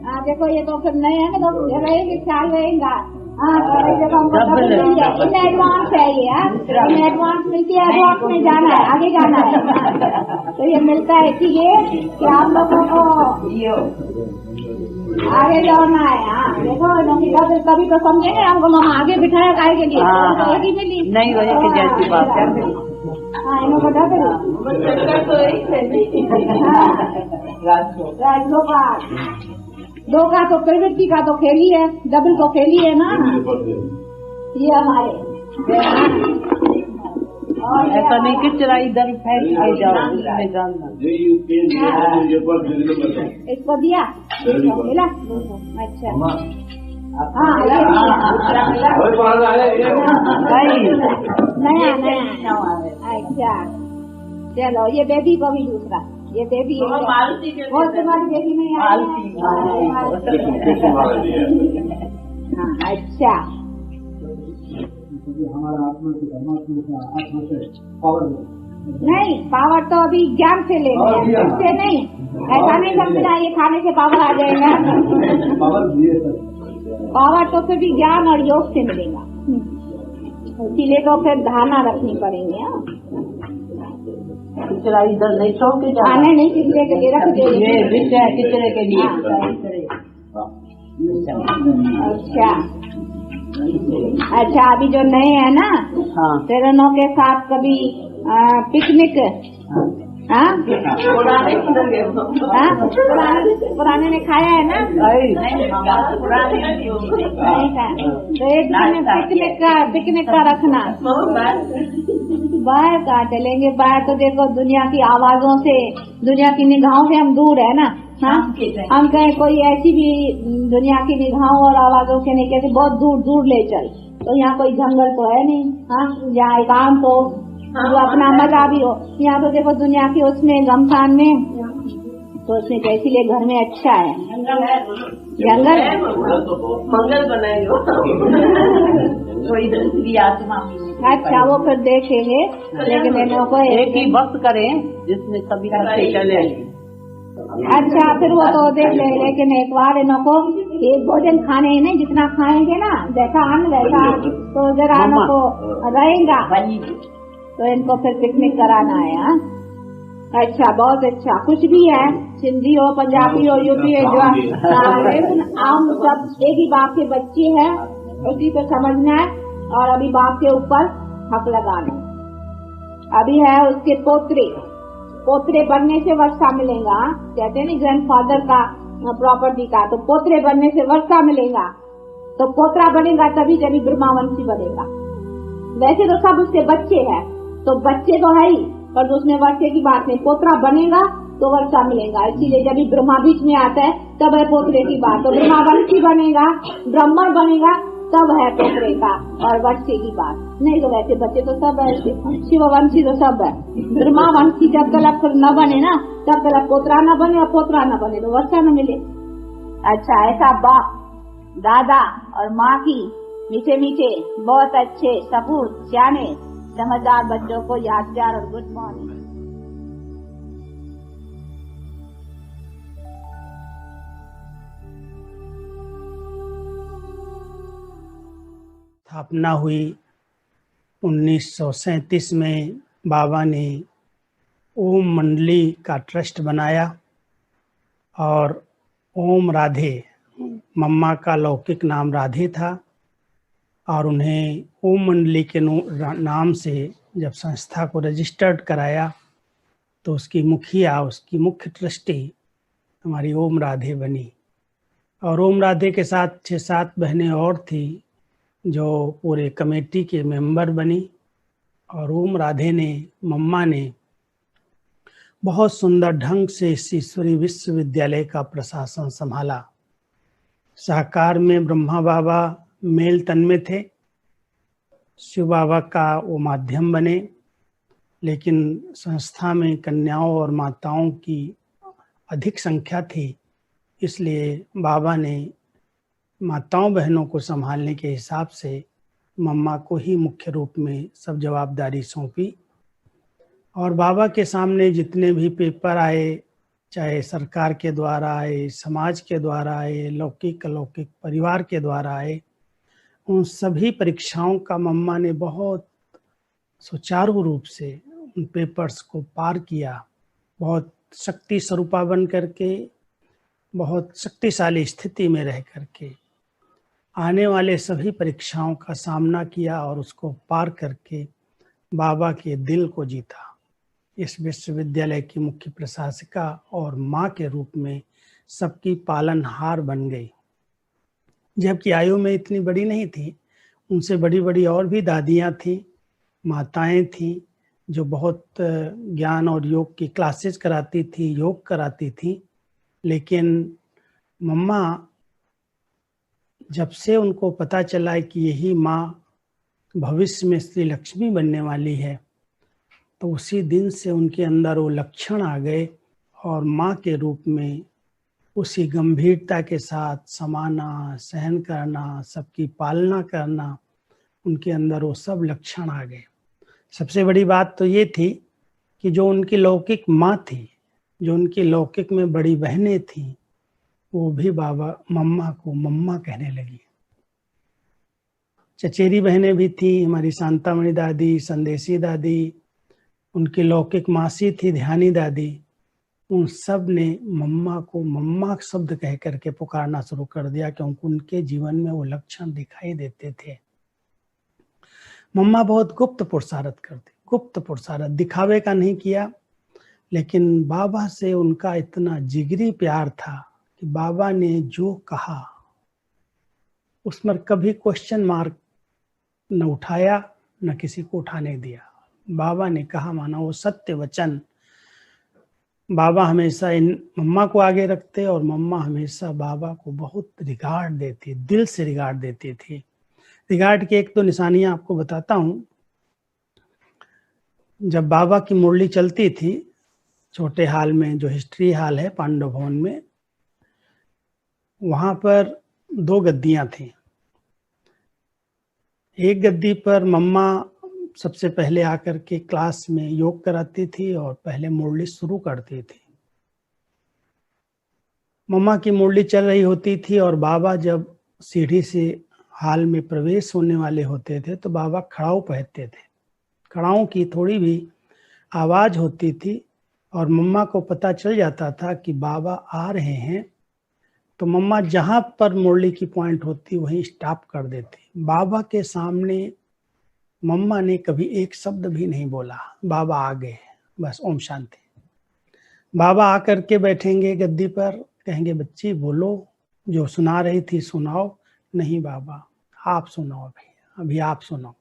हाँ देखो ये तो फिर नए हैं ना, तो रहेंगे ख्याल रहेगा। हाँ जब हमको इन एडवांस है ये, इन एडवांस मिलती है, एडवांस में जाना है, आगे जाना है, तो ये मिलता है कि ये कि आप लोगों को आगे दौड़ना है। हाँ देखो नौकरी का कभी तो समझेंगे हमको मामा आगे बिठाया गाय के लिए तो एक ही मिली नहीं वही की जैसी बात है। हाँ इनको बता दे दो का तो प्रवृत्ति का तो खेल ही है, डबल तो खेल ही है ना ये हमारे। ऐसा नहीं कि चला इधर फैल के जाओ इसमें जानना। इसको दिया मिला। अच्छा हाँ नया नया। अच्छा चलो ये बेबी को भी दूसरा, ये बेबी बहुत तुम्हारी बेबी नहीं हाँ अच्छा। नहीं पावर तो अभी ज्ञान से लेना है, इससे नहीं। ऐसा नहीं समझना ये खाने से पावर आ जाएगा। पावर तो फिर भी ज्ञान और योग से मिलेगा, इसीलिए तो फिर धारणा रखनी पड़ेगी। किचड़ा इधर नहीं छोड़ के खाने नहीं किचड़े के लिए रख दे, ये विषय है किचड़े के लिए। अच्छा अच्छा अभी जो नए है ना हाँ तेरनों के साथ कभी पिकनिक हाँ पुराने ने खाया है ना नहीं खाया तो एक पिकनिक का रखना। बाहर कहाँ चलेंगे, बाहर तो देखो दुनिया की आवाजों से दुनिया की निगाहों से हम दूर है ना। हाँ हम कहें कोई ऐसी भी दुनिया की निगाहों और आवाजों से नहीं कहते बहुत दूर दूर ले चल, तो यहाँ कोई जंगल तो है नहीं। हाँ जहाँ एकांत हो जो अपना मजा भी हो। यहाँ तो देखो दुनिया की उसमें गमखान में तो उसमें तो इसीलिए घर में अच्छा है जंगल मंगल बनाए अच्छा वो फिर देखेंगे, लेकिन इन को एक ही वक्त करें जिसमें सभी चले। अच्छा फिर वो तो देख ले, लेकिन एक बार इन्हों को एक भोजन खाने ही नहीं, जितना खाएंगे ना जैसा अन्न वैसा तो जरा इन्हों को रहेगा, तो इनको फिर पिकनिक कराना है। हाँ अच्छा बहुत अच्छा। कुछ भी है सिंधी हो पंजाबी हो यूपी है जो लेकिन हम सब एक ही बाप के बच्चे हैं, उसी को समझना है और अभी बाप के ऊपर हक लगाना। अभी है उसके पोतरे बनने से वर्षा मिलेगा, कहते हैं नहीं ग्रैंडफादर का प्रॉपर्टी का, तो पोतरे बनने से वर्षा मिलेगा, तो पोतरा बनेगा तभी जब ब्रह्मावंशी बनेगा। वैसे तो सब उसके बच्चे हैं, तो बच्चे तो है ही, पर उसमें वर्षे की बात नहीं, पोतरा बनेगा तो वर्षा मिलेगा। इसीलिए जब ब्रह्मा बीच में आता है तब है पोतरे की बात, तो ब्रह्मावंशी बनेगा ब्राह्मण बनेगा तब है पोतरे का और वर्षे की बात नहीं। तो वैसे बच्चे तो सब है, शिववंशी तो सब है। ब्रह्मावंशी जब तक न बने ना तब तक पोतरा न बने और पोतरा न बने तो वर्षा न मिले। अच्छा ऐसा बाप दादा और माँ की मीठे मीठे बहुत अच्छे सपूत सियाने समझदार बच्चों को याद प्यार और गुड मॉर्निंग। स्थापना हुई 1937 में। बाबा ने ओम मंडली का ट्रस्ट बनाया और ओम राधे, मम्मा का लौकिक नाम राधे था, और उन्हें ओम मंडली के नाम से जब संस्था को रजिस्टर्ड कराया तो उसकी मुखिया, उसकी मुख्य ट्रस्टी हमारी ओम राधे बनी। और ओम राधे के साथ 6-7 बहनें और थी जो पूरे कमेटी के मेंबर बनी। और ओम राधे ने, मम्मा ने बहुत सुंदर ढंग से इस ईश्वरी विश्वविद्यालय का प्रशासन संभाला। सहकार में ब्रह्मा बाबा मेल तन में थे, शिव बाबा का वो माध्यम बने, लेकिन संस्था में कन्याओं और माताओं की अधिक संख्या थी, इसलिए बाबा ने माताओं बहनों को संभालने के हिसाब से मम्मा को ही मुख्य रूप में सब जवाबदारी सौंपी। और बाबा के सामने जितने भी पेपर आए, चाहे सरकार के द्वारा आए, समाज के द्वारा आए, लौकिक अलौकिक परिवार के द्वारा आए, उन सभी परीक्षाओं का मम्मा ने बहुत सुचारू रूप से उन पेपर्स को पार किया। बहुत शक्ति स्वरूपा बन करके बहुत शक्तिशाली स्थिति में रह करके आने वाले सभी परीक्षाओं का सामना किया और उसको पार करके बाबा के दिल को जीता। इस विश्वविद्यालय की मुख्य प्रशासिका और माँ के रूप में सबकी पालनहार बन गई। जबकि आयु में इतनी बड़ी नहीं थी, उनसे बड़ी बड़ी और भी दादियाँ थीं, माताएं थीं जो बहुत ज्ञान और योग की क्लासेस कराती थी, योग कराती थी। लेकिन मम्मा जब से उनको पता चला कि यही माँ भविष्य में श्री लक्ष्मी बनने वाली है, तो उसी दिन से उनके अंदर वो लक्षण आ गए और माँ के रूप में उसी गंभीरता के साथ समाना, सहन करना, सबकी पालना करना, उनके अंदर वो सब लक्षण आ गए। सबसे बड़ी बात तो ये थी कि जो उनकी लौकिक माँ थी, जो उनकी लौकिक में बड़ी बहनें थीं, वो भी बाबा मम्मा को मम्मा कहने लगी। चचेरी बहनें भी थी, हमारी शांतामणि दादी, संदेशी दादी, उनकी लौकिक मासी थी ध्यानी दादी, उन सब ने मम्मा को मम्मा शब्द कह करके पुकारना शुरू कर दिया क्योंकि उनके जीवन में वो लक्षण दिखाई देते थे। मम्मा बहुत गुप्त पुरुषार्थ करती, गुप्त पुरुषार्थ, दिखावे का नहीं किया, लेकिन बाबा से उनका इतना जिगरी प्यार था कि बाबा ने जो कहा उसमें कभी क्वेश्चन मार्क न उठाया, न किसी को उठाने दिया। बाबा ने कहा माना वो सत्य वचन। बाबा हमेशा इन मम्मा को आगे रखते और मम्मा हमेशा बाबा को बहुत रिगार्ड देती, दिल से रिगार्ड देती थी। रिगार्ड की एक दो निशानियां आपको बताता हूँ। जब बाबा की मुरली चलती थी छोटे हाल में, जो हिस्ट्री हाल है पांडव भवन में, वहां पर 2 गद्दियां थी। एक गद्दी पर मम्मा सबसे पहले आकर के क्लास में योग कराती थी और पहले मुरली शुरू करती थी। मम्मा की मुरली चल रही होती थी और बाबा जब सीढ़ी से हाल में प्रवेश होने वाले होते थे तो बाबा खड़ाऊ पहनते थे। खड़ाऊ की थोड़ी भी आवाज होती थी और मम्मा को पता चल जाता था कि बाबा आ रहे हैं, तो मम्मा जहां पर मुरली की पॉइंट होती वहीं स्टॉप कर देती। बाबा के सामने मम्मा ने कभी एक शब्द भी नहीं बोला, बाबा आ गए, बस ओम शांति। बाबा आकर के बैठेंगे गद्दी पर, कहेंगे बच्ची बोलो, जो सुना रही थी सुनाओ। नहीं बाबा आप सुनाओ, अभी आप सुनाओ।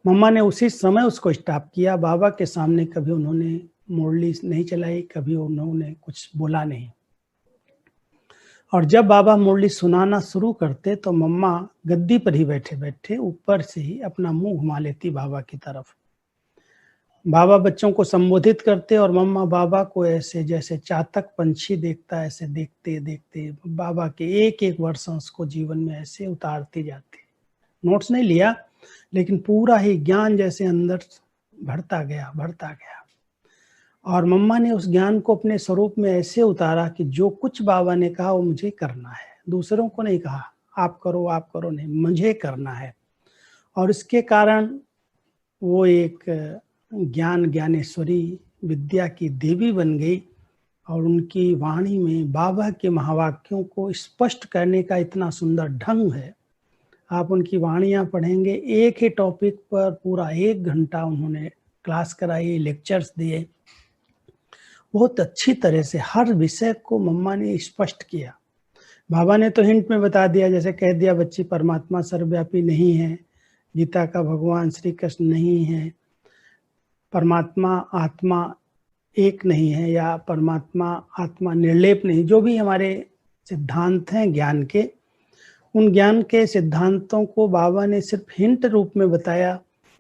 मम्मा ने उसी समय उसको स्टॉप किया। बाबा के सामने कभी उन्होंने मुरली नहीं चलाई, कभी उन्होंने कुछ बोला नहीं। और जब बाबा मुरली सुनाना शुरू करते तो मम्मा गद्दी पर ही बैठे बैठे ऊपर से ही अपना मुंह घुमा लेती बाबा की तरफ। बाबा बच्चों को संबोधित करते और मम्मा बाबा को ऐसे जैसे चातक पंछी देखता है ऐसे देखते देखते बाबा के एक एक वर्षंस को जीवन में ऐसे उतारती जाती। नोट्स नहीं लिया, लेकिन पूरा ही ज्ञान जैसे अंदर बढ़ता गया बढ़ता गया। और मम्मा ने उस ज्ञान को अपने स्वरूप में ऐसे उतारा कि जो कुछ बाबा ने कहा वो मुझे करना है, दूसरों को नहीं कहा आप करो नहीं, मुझे करना है। और इसके कारण वो एक ज्ञान ज्ञानेश्वरी विद्या की देवी बन गई और उनकी वाणी में बाबा के महावाक्यों को स्पष्ट करने का इतना सुंदर ढंग है। आप उनकी वाणियाँ पढ़ेंगे, एक ही टॉपिक पर पूरा 1 घंटा उन्होंने क्लास कराई, लेक्चर्स दिए, बहुत अच्छी तरह से हर विषय को मम्मा ने स्पष्ट किया। बाबा ने तो हिंट में बता दिया, जैसे कह दिया बच्ची परमात्मा सर्वव्यापी नहीं है, गीता का भगवान श्री कृष्ण नहीं है, परमात्मा आत्मा एक नहीं है, या परमात्मा आत्मा निर्लेप नहीं। जो भी हमारे सिद्धांत हैं ज्ञान के, उन ज्ञान के सिद्धांतों को बाबा ने सिर्फ हिंट रूप में बताया,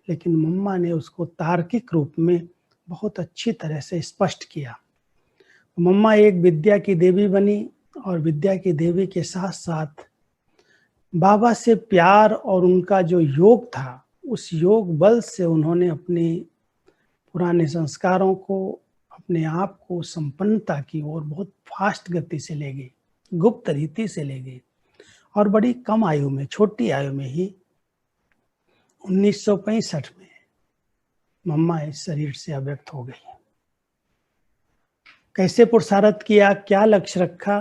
लेकिन मम्मा ने उसको तार्किक रूप में बहुत अच्छी तरह से स्पष्ट किया। मम्मा एक विद्या की देवी बनी और विद्या की देवी के साथ साथ बाबा से प्यार और उनका जो योग था, उस योग बल से उन्होंने अपने पुराने संस्कारों को, अपने आप को संपन्नता की ओर बहुत फास्ट गति से ले गई, गुप्त रीति से ले गई और बड़ी कम आयु में, छोटी आयु में ही 1965 में मम्मा इस शरीर से अव्यक्त हो गई। कैसे पुरुषार्थ किया, क्या लक्ष्य रखा,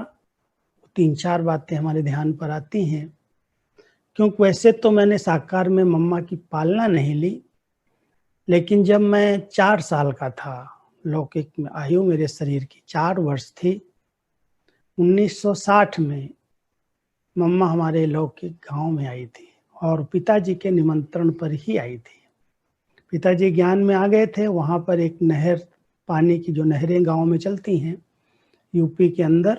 3-4 बातें हमारे ध्यान पर आती हैं, क्योंकि वैसे तो मैंने साकार में मम्मा की पालना नहीं ली, लेकिन जब मैं 4 साल का था, लौकिक में आयु मेरे शरीर की 4 वर्ष थी, 1960 में मम्मा हमारे लौकिक गांव में आई थी और पिताजी के निमंत्रण पर ही आई थी। पिताजी ज्ञान में आ गए थे। वहाँ पर एक नहर, पानी की जो नहरें गांव में चलती हैं यूपी के अंदर,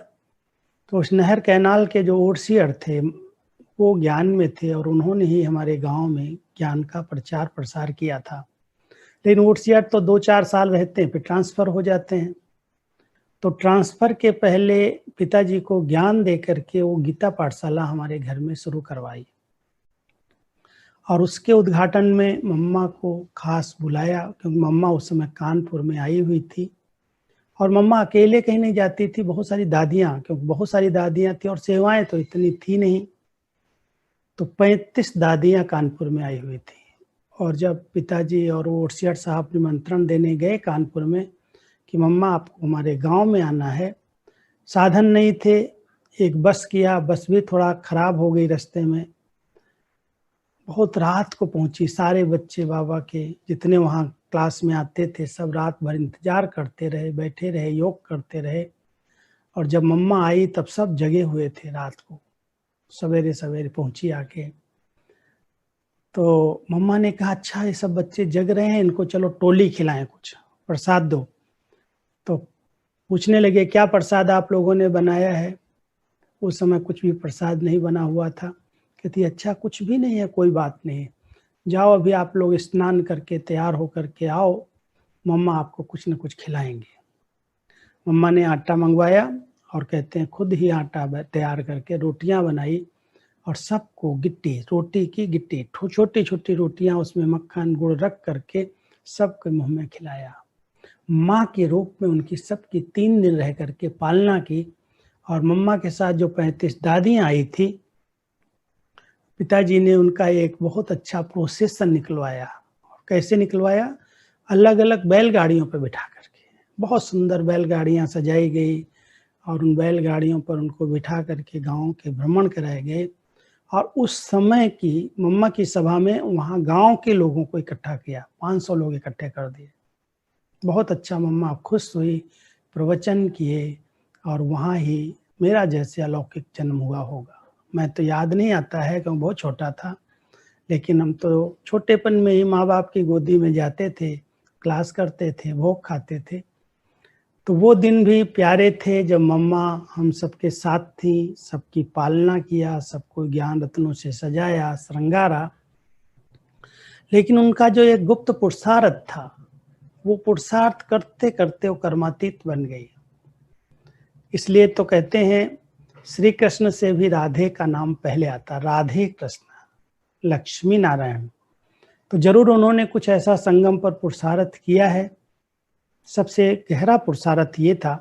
तो उस नहर कैनाल के जो ओवरसियर थे वो ज्ञान में थे और उन्होंने ही हमारे गांव में ज्ञान का प्रचार प्रसार किया था। लेकिन ओवरसियर तो 2-4 साल रहते हैं, फिर ट्रांसफ़र हो जाते हैं। तो ट्रांसफ़र के पहले पिताजी को ज्ञान दे करके वो गीता पाठशाला हमारे घर में शुरू करवाई और उसके उद्घाटन में मम्मा को खास बुलाया, क्योंकि मम्मा उस समय कानपुर में आई हुई थी और मम्मा अकेले कहीं नहीं जाती थी, बहुत सारी दादियाँ, क्योंकि बहुत सारी दादियाँ थी और सेवाएं तो इतनी थी नहीं, तो 35 दादियाँ कानपुर में आई हुई थी। और जब पिताजी और वो ओवरसियर साहब निमंत्रण देने गए कानपुर में कि मम्मा आपको हमारे गांव में आना है, साधन नहीं थे, एक बस किया, बस भी थोड़ा ख़राब हो गई रास्ते में, बहुत रात को पहुंची। सारे बच्चे बाबा के जितने वहाँ क्लास में आते थे सब रात भर इंतज़ार करते रहे, बैठे रहे, योग करते रहे। और जब मम्मा आई तब सब जगे हुए थे, रात को सवेरे सवेरे पहुंची आके। तो मम्मा ने कहा अच्छा ये सब बच्चे जग रहे हैं, इनको चलो टोली खिलाएं, कुछ प्रसाद दो। तो पूछने लगे क्या प्रसाद आप लोगों ने बनाया है। उस समय कुछ भी प्रसाद नहीं बना हुआ था। कहती अच्छा कुछ भी नहीं है, कोई बात नहीं, जाओ अभी आप लोग स्नान करके तैयार होकर के आओ, मम्मा आपको कुछ न कुछ खिलाएंगे। मम्मा ने आटा मंगवाया और कहते हैं खुद ही आटा तैयार करके रोटियां बनाई और सबको गिट्टी, रोटी की गिट्टी, छोटी छोटी रोटियां, उसमें मक्खन गुड़ रख करके सबके मुंह में खिलाया। माँ के रूप में उनकी सबकी 3 दिन रह करके पालना की। और मम्मा के साथ जो 35 दादियाँ आई थी, पिताजी ने उनका एक बहुत अच्छा प्रोसेसन निकलवाया। कैसे निकलवाया? अलग अलग बैलगाड़ियों पर बिठा करके, बहुत सुंदर बैलगाड़ियाँ सजाई गई और उन बैलगाड़ियों पर उनको बिठा करके गांव के भ्रमण कराए गए। और उस समय की मम्मा की सभा में वहाँ गांव के लोगों को इकट्ठा किया, 500 लोग इकट्ठे कर दिए। बहुत अच्छा, मम्मा खुश हुई, प्रवचन किए और वहाँ ही मेरा जैसे अलौकिक जन्म हुआ होगा। मैं तो याद नहीं आता है क्योंकि बहुत छोटा था, लेकिन हम तो छोटेपन में ही माँ बाप की गोदी में जाते थे, क्लास करते थे, भोग खाते थे। तो वो दिन भी प्यारे थे जब मम्मा हम सबके साथ थी, सबकी पालना किया, सबको ज्ञान रत्नों से सजाया, श्रृंगारा। लेकिन उनका जो एक गुप्त पुरुषार्थ था, वो पुरुषार्थ करते करते वो कर्मातीत बन गई। इसलिए तो कहते हैं श्री कृष्ण से भी राधे का नाम पहले आता, राधे कृष्ण लक्ष्मी नारायण। तो जरूर उन्होंने कुछ ऐसा संगम पर पुरुषार्थ किया है। सबसे गहरा पुरुषार्थ ये था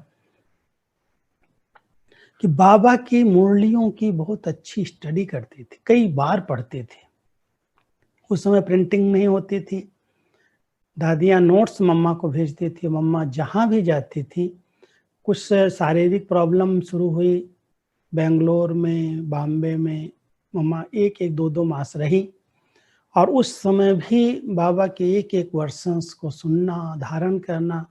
कि बाबा की मुरलियों की बहुत अच्छी स्टडी करते थे, कई बार पढ़ते थे। उस समय प्रिंटिंग नहीं होती थी, दादियाँ नोट्स मम्मा को भेजती थी। मम्मा जहाँ भी जाती थी, कुछ शारीरिक प्रॉब्लम शुरू हुई बेंगलोर में, बॉम्बे में, मम्मा 1-2 मास रही। और उस समय भी बाबा के एक वर्षन्स को सुनना, धारण करना।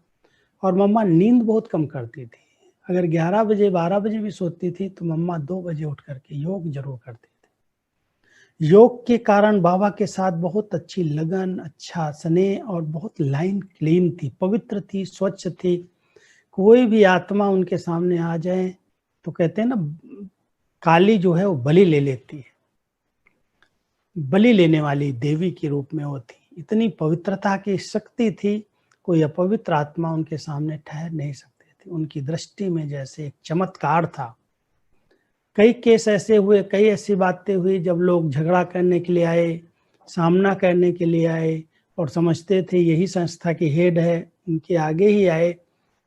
और मम्मा नींद बहुत कम करती थी, अगर 11 बजे 12 बजे भी सोती थी तो मम्मा 2 बजे उठ करके योग जरूर करते थे। योग के कारण बाबा के साथ बहुत अच्छी लगन, अच्छा स्नेह और बहुत लाइन क्लीन थी, पवित्र थी, स्वच्छ थी। कोई भी आत्मा उनके सामने आ जाए तो कहते हैं ना, काली जो है वो बलि ले लेती है, बलि लेने वाली देवी के रूप में वो थी। इतनी पवित्रता की शक्ति थी, कोई अपवित्र आत्मा उनके सामने ठहर नहीं सकते थे। उनकी दृष्टि में जैसे एक चमत्कार था। कई केस ऐसे हुए, कई ऐसी बातें हुई जब लोग झगड़ा करने के लिए आए, सामना करने के लिए आए और समझते थे यही संस्था की हेड है, उनके आगे ही आए।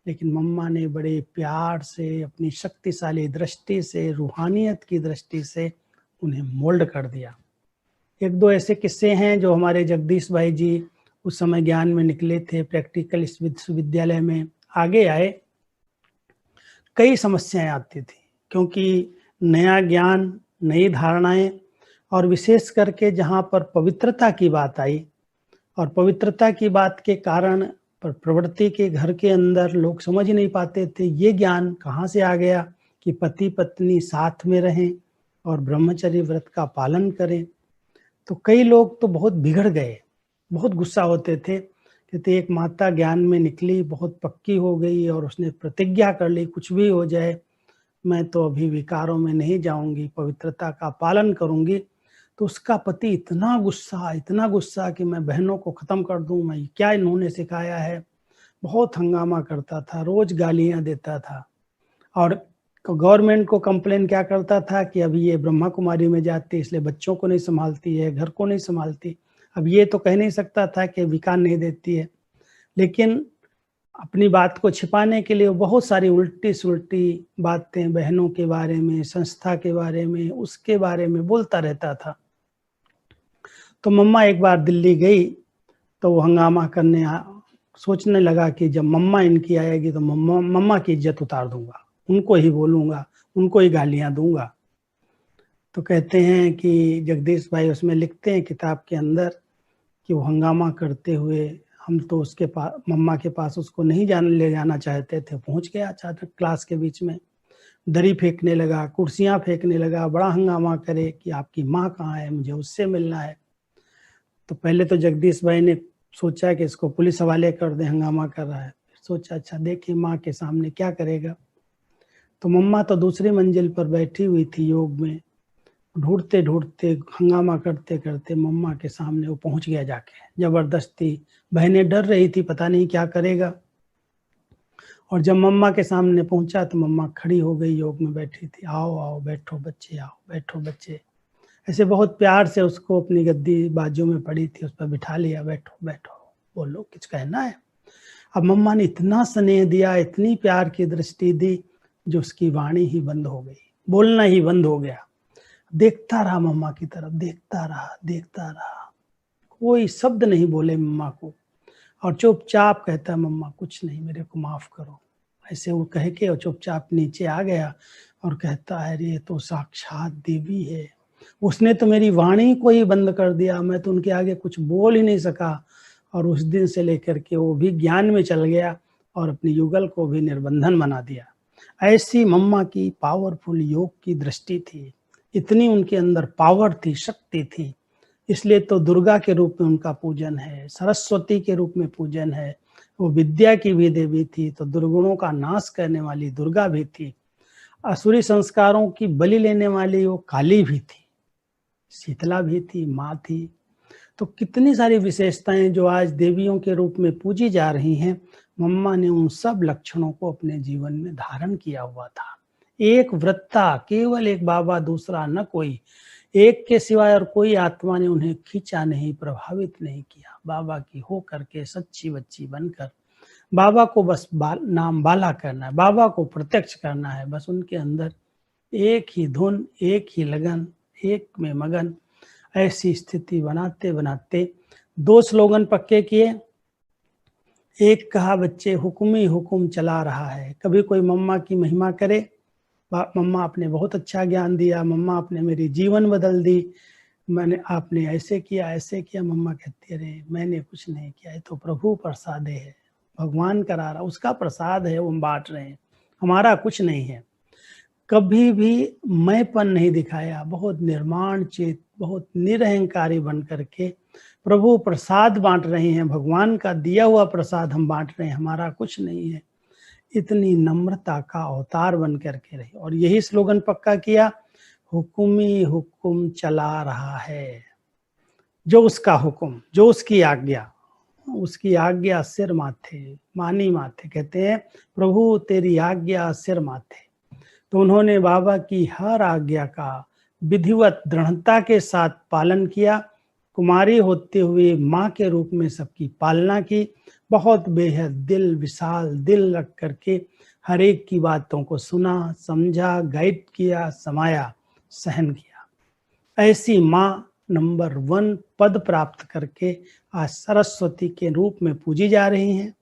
लेकिन मम्मा ने बड़े प्यार से, अपनी शक्तिशाली दृष्टि से, रूहानियत की दृष्टि से उन्हें मोल्ड कर दिया। 1-2 ऐसे किस्से हैं जो हमारे जगदीश भाई जी उस समय ज्ञान में निकले थे, प्रैक्टिकल इस विश्वविद्यालय में आगे आए। कई समस्याएं आती थी क्योंकि नया ज्ञान, नई धारणाएं, और विशेष करके जहाँ पर पवित्रता की बात आई, और पवित्रता की बात के कारण प्रवृत्ति के घर के अंदर लोग समझ नहीं पाते थे ये ज्ञान कहाँ से आ गया कि पति पत्नी साथ में रहें और ब्रह्मचर्य व्रत का पालन करें। तो कई लोग तो बहुत बिगड़ गए, बहुत गुस्सा होते थे, कहते एक माता ज्ञान में निकली, बहुत पक्की हो गई और उसने प्रतिज्ञा कर ली कुछ भी हो जाए मैं तो अभी विकारों में नहीं जाऊंगी, पवित्रता का पालन करूंगी। तो उसका पति इतना गुस्सा कि मैं बहनों को खत्म कर दूं, मैं क्या इन्होंने सिखाया है। बहुत हंगामा करता था, रोज गालियां देता था, और गवर्नमेंट को कंप्लेन क्या करता था कि अभी ये ब्रह्मा कुमारी में जाती है इसलिए बच्चों को नहीं संभालती है, घर को नहीं संभालती। अब ये तो कह नहीं सकता था कि विकार नहीं देती है, लेकिन अपनी बात को छिपाने के लिए बहुत सारी उल्टी सुल्टी बातें बहनों के बारे में, संस्था के बारे में, उसके बारे में बोलता रहता था। तो मम्मा एक बार दिल्ली गई तो वो हंगामा करने सोचने लगा कि जब मम्मा इनकी आएगी तो मम्मा की इज्जत उतार दूंगा, उनको ही बोलूंगा, उनको ही गालियां दूंगा। तो कहते हैं कि जगदीश भाई उसमें लिखते हैं किताब के अंदर कि वो हंगामा करते हुए हम तो उसके पास, मम्मा के पास उसको नहीं ले जाना चाहते थे, पहुंच गया अचानक क्लास के बीच में, दरी फेंकने लगा, कुर्सियां फेंकने लगा, बड़ा हंगामा करे कि आपकी माँ कहाँ है, मुझे उससे मिलना है। तो पहले तो जगदीश भाई ने सोचा कि इसको पुलिस हवाले कर दे, हंगामा कर रहा है। फिर सोचा अच्छा देखिए माँ के सामने क्या करेगा। तो मम्मा तो दूसरी मंजिल पर बैठी हुई थी योग में, ढूंढते ढूंढते हंगामा करते करते मम्मा के सामने वो पहुंच गया जाके जबरदस्ती। बहनें डर रही थी, पता नहीं क्या करेगा। और जब मम्मा के सामने पहुंचा तो मम्मा खड़ी हो गई, योग में बैठी थी। आओ आओ बैठो बच्चे, आओ बैठो बच्चे, ऐसे बहुत प्यार से उसको अपनी गद्दी बाजू में पड़ी थी उस पर बिठा लिया, बैठो बैठो, बोलो कुछ कहना है। अब मम्मा ने इतना स्नेह दिया, इतनी प्यार की दृष्टि दी, जो उसकी वाणी ही बंद हो गई, बोलना ही बंद हो गया। देखता रहा मम्मा की तरफ, देखता रहा, कोई शब्द नहीं बोले मम्मा को, और चुपचाप कहता मम्मा कुछ नहीं, मेरे को माफ करो, ऐसे वो कह के और चुपचाप नीचे आ गया और कहता है ये तो साक्षात देवी है, उसने तो मेरी वाणी को ही बंद कर दिया, मैं तो उनके आगे कुछ बोल ही नहीं सका। और उस दिन से लेकर के वो भी ज्ञान में चल गया और अपनी युगल को भी निर्बंधन बना दिया। ऐसी मम्मा की पावरफुल योग की दृष्टि थी, इतनी उनके अंदर पावर थी, शक्ति थी। इसलिए तो दुर्गा के रूप में उनका पूजन है, सरस्वती के रूप में पूजन है। वो विद्या की भी देवी थी, तो दुर्गुणों का नाश करने वाली दुर्गा भी थी। असुरी संस्कारों की बलि लेने वाली वो काली भी थी, शीतला भी थी, माँ थी। तो कितनी सारी विशेषताएं जो आज देवियों के रूप में पूजी जा रही हैं, मम्मा ने उन सब लक्षणों को अपने जीवन में धारण किया हुआ था। एक व्रता, केवल एक बाबा, दूसरा न कोई, एक के सिवाय और कोई आत्मा ने उन्हें खींचा नहीं, प्रभावित नहीं किया। बाबा की हो करके सच्ची बच्ची बनकर बाबा को बस नाम बाला करना है, बाबा को प्रत्यक्ष करना है, बस उनके अंदर एक ही धुन, एक ही लगन, एक में मगन। ऐसी स्थिति बनाते बनाते 2 स्लोगन पक्के किए। एक कहा बच्चे हुक्म ही हुक्म चला रहा है। कभी कोई मम्मा की महिमा करे, मम्मा आपने बहुत अच्छा ज्ञान दिया, मम्मा आपने मेरी जीवन बदल दी, आपने ऐसे किया। मम्मा कहती अरे मैंने कुछ नहीं किया, ये तो प्रभु प्रसाद है, भगवान करा रहा, उसका प्रसाद है, वो हम बांट रहे हैं, हमारा कुछ नहीं है। कभी भी मैंपन नहीं दिखाया, बहुत निर्माण चेत, बहुत निरहंकारी बन करके प्रभु प्रसाद बांट रहे हैं, भगवान का दिया हुआ प्रसाद हम बांट रहे हैं, हमारा कुछ नहीं है। इतनी नम्रता का अवतार बन करके रही। और यही स्लोगन पक्का किया, हुक्म ही हुक्म चला रहा है। जो उसका हुक्म, जो उसकी आज्ञा सिर माथे, मानी माथे। कहते हैं प्रभु तेरी आज्ञा सिर माथे। तो उन्होंने बाबा की हर आज्ञा का विधिवत दृढ़ता के साथ पालन किया। कुमारी होते हुए माँ के रूप में सबकी पालना की, बहुत बेहद दिल विशाल दिल रख करके हर एक की बातों को सुना, समझा, गाइड किया, समाया, सहन किया। ऐसी माँ नंबर 1 पद प्राप्त करके आज सरस्वती के रूप में पूजी जा रही हैं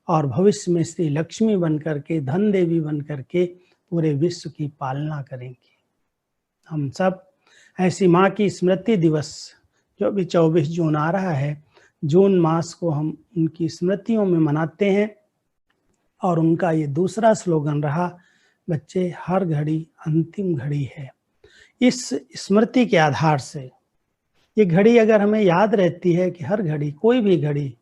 और भविष्य में श्री लक्ष्मी बन करके, धन देवी बन करके पूरे विश्व की पालना करेंगी। हम सब ऐसी माँ की स्मृति दिवस जो भी 24 जून आ रहा है, जून मास को हम उनकी स्मृतियों में मनाते हैं। और उनका ये दूसरा स्लोगन रहा, बच्चे हर घड़ी अंतिम घड़ी है। इस स्मृति के आधार से ये घड़ी अगर हमें याद रहती है कि हर घड़ी, कोई भी घड़ी,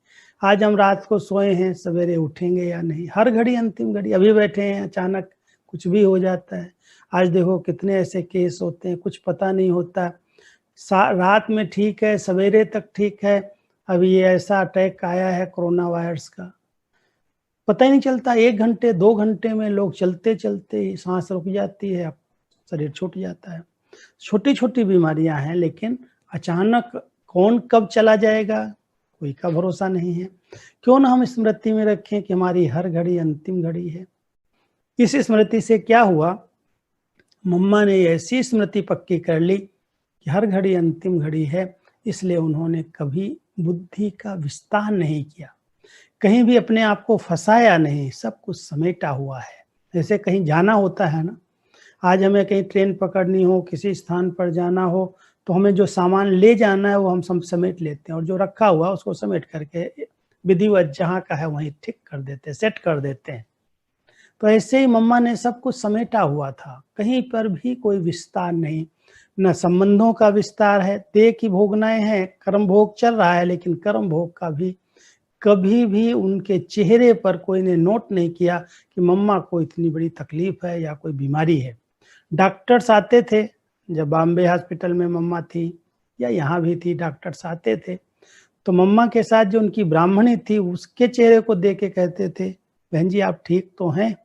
आज हम रात को सोए हैं, सवेरे उठेंगे या नहीं, हर घड़ी अंतिम घड़ी। अभी बैठे हैं, अचानक कुछ भी हो जाता है। आज देखो कितने ऐसे केस होते हैं, कुछ पता नहीं होता। रात में ठीक है, सवेरे तक ठीक है, अभी ये ऐसा अटैक आया है कोरोना वायरस का, पता ही नहीं चलता। 1 घंटे 2 घंटे में लोग चलते चलते सांस रुक जाती है, शरीर छूट जाता है। छोटी छोटी बीमारियां हैं, लेकिन अचानक कौन कब चला जाएगा कोई का भरोसा नहीं है। क्यों ना हम स्मृति में रखें कि हमारी हर घड़ी अंतिम घड़ी है। इस स्मृति से क्या हुआ, मम्मा ने ऐसी स्मृति पक्की कर ली कि हर घड़ी अंतिम घड़ी है, इसलिए उन्होंने कभी बुद्धि का विस्तार नहीं किया, कहीं भी अपने आप को फंसाया नहीं, सब कुछ समेटा हुआ है। जैसे कहीं जाना होता है ना, आज हमें कहीं ट्रेन पकड़नी हो, किसी स्थान पर जाना हो, तो हमें जो सामान ले जाना है वो हम सब समेट लेते हैं, और जो रखा हुआ है उसको समेट करके विधिवत जहाँ का है वहीं ठीक कर देते हैं, सेट कर देते हैं। तो ऐसे ही मम्मा ने सब कुछ समेटा हुआ था, कहीं पर भी कोई विस्तार नहीं, न संबंधों का विस्तार है। देह की भोगनाएं हैं, कर्म भोग चल रहा है, लेकिन कर्म भोग का भी कभी भी उनके चेहरे पर कोई ने नोट नहीं किया कि मम्मा को इतनी बड़ी तकलीफ है या कोई बीमारी है। डॉक्टर्स आते थे, जब बॉम्बे हॉस्पिटल में मम्मा थी या यहाँ भी थी, डॉक्टर्स आते थे तो मम्मा के साथ जो उनकी ब्राह्मणी थी उसके चेहरे को देख के कहते थे, बहन जी आप ठीक तो हैं।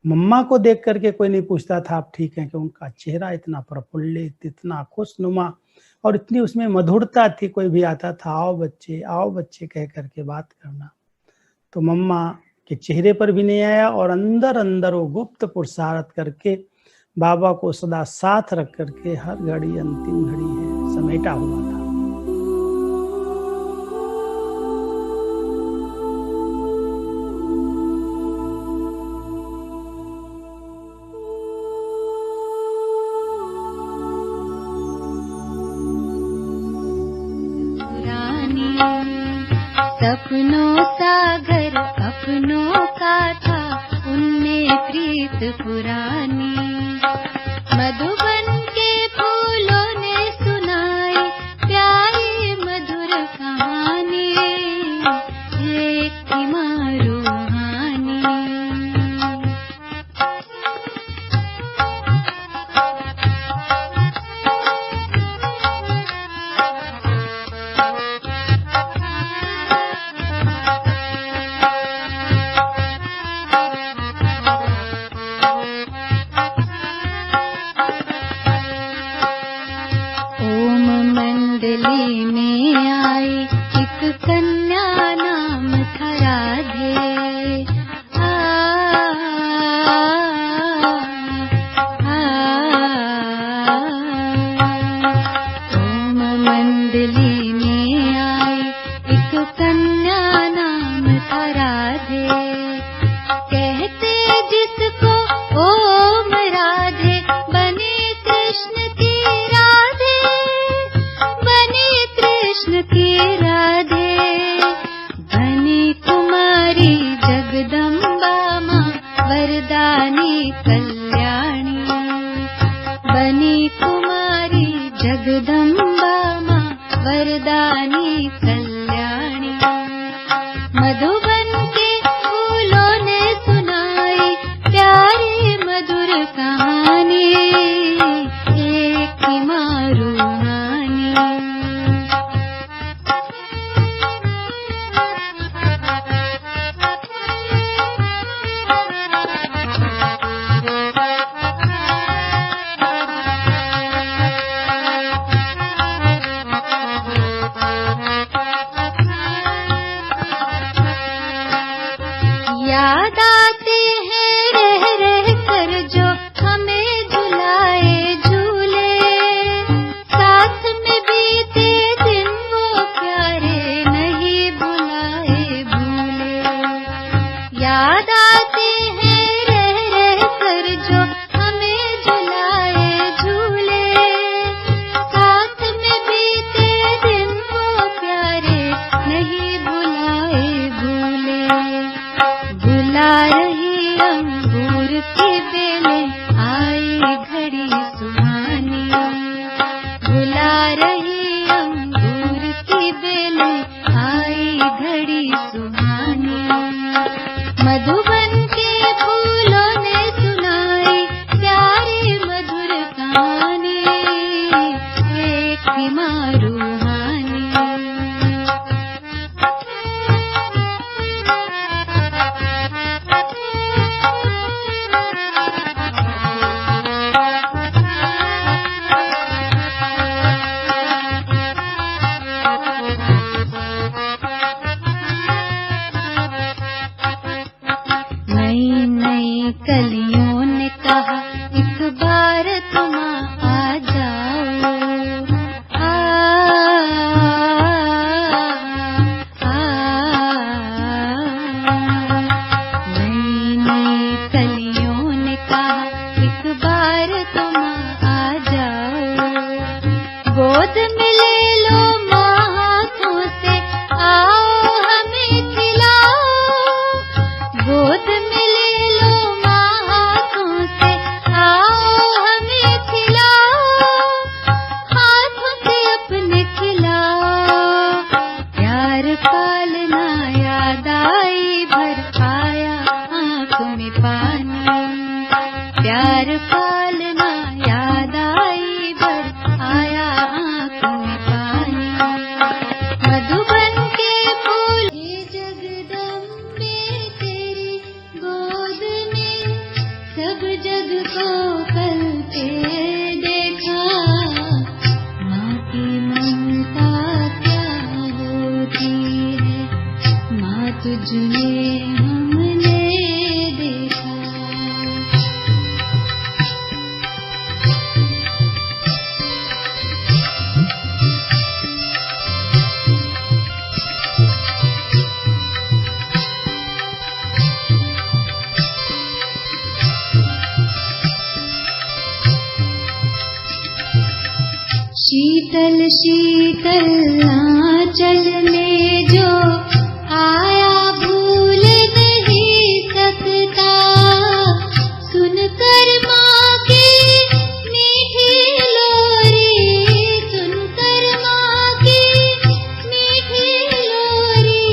मम्मा को देख करके कोई नहीं पूछता था आप ठीक हैं, कि उनका चेहरा इतना प्रफुल्लित, इतना खुशनुमा और इतनी उसमें मधुरता थी। कोई भी आता था, आओ बच्चे कह करके बात करना। तो मम्मा के चेहरे पर भी नहीं आया, और अंदर अंदर वो गुप्त पुरुषार्थ करके बाबा को सदा साथ रख करके हर घड़ी अंतिम घड़ी है समेटा हुआ था। सपनों सागर अपनों का था, उनमें प्रीत पुरानी। मधुबन के फूलों ने सुनाई प्यारी मधुर कहानी, एक थी माँ रूहानी। मंडली में आई एक कन्या, नाम था राधे। ओम मंडली में आई एक कन्या, नाम था राधे। कहते जिसको ओम राधे, बने कृष्ण की राधे, बनी कृष्ण की राधे। बनी कुमारी जगदम्बा माँ, वरदानी कल्याणी। बनी कुमारी जगदम्बा माँ, वरदानी कल्याणी। मधुबन के फूलों ने सुनाई प्यारी मधुर कहानी, एक ही माँ रूहानी। याद आते हैं रह रह कर जो हमें झुलाए झूले, साथ में बीते दिन वो प्यारे नहीं भुलाए भूले। याद आते हैं रह रह कर जो हमें झुलाए झूले, अंगूर की बेलें आई घड़ी सुहानी, भुला रही अंगूर की बेलें आई घड़ी सुहानी। मधुबन के फूलों ने सुनाई प्यारी मधुर कहानी, एक थी माँ रूहानी। नई नई कलियों ने कहा एक बार तुम आ जाओ, नई नई कलियों ने कहा एक बार तुम आ जाओ, गोद में ले लो माँ हाथों से आओ हमें खिलाओ, गोद में ले लो माँ हाथों से आओ हमें खिलाओ, हाथों से अपने खिलाओ, प्यार पालना याद आई भर आया आँख में पानी, प्यार पालना याद आई भर आया आँख में पानी। मधुबन के फूल ये जगदम्बे तेरी गोद में सब जग को कल पे देखा, माँ की ममता क्या होती है, माँ तुझ में हमने देखा। शीतल शीतल आंचल में जो आया भूल नहीं सकता, सुनकर माँ की मीठी लोरी, सुनकर माँ की मीठी लोरी,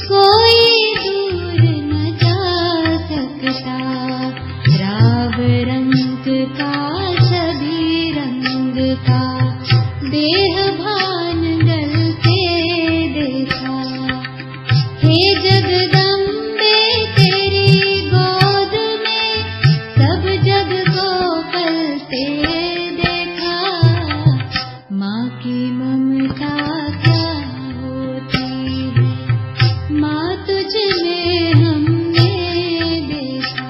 कोई दूर न जा सकता। राव रंग का सभी रंग का देह भान डल के देखा, हे जगदम्बे तेरी गोद में सब जग को पलते देखा, माँ की ममता क्या होती है, माँ तुझ में हमने देखा।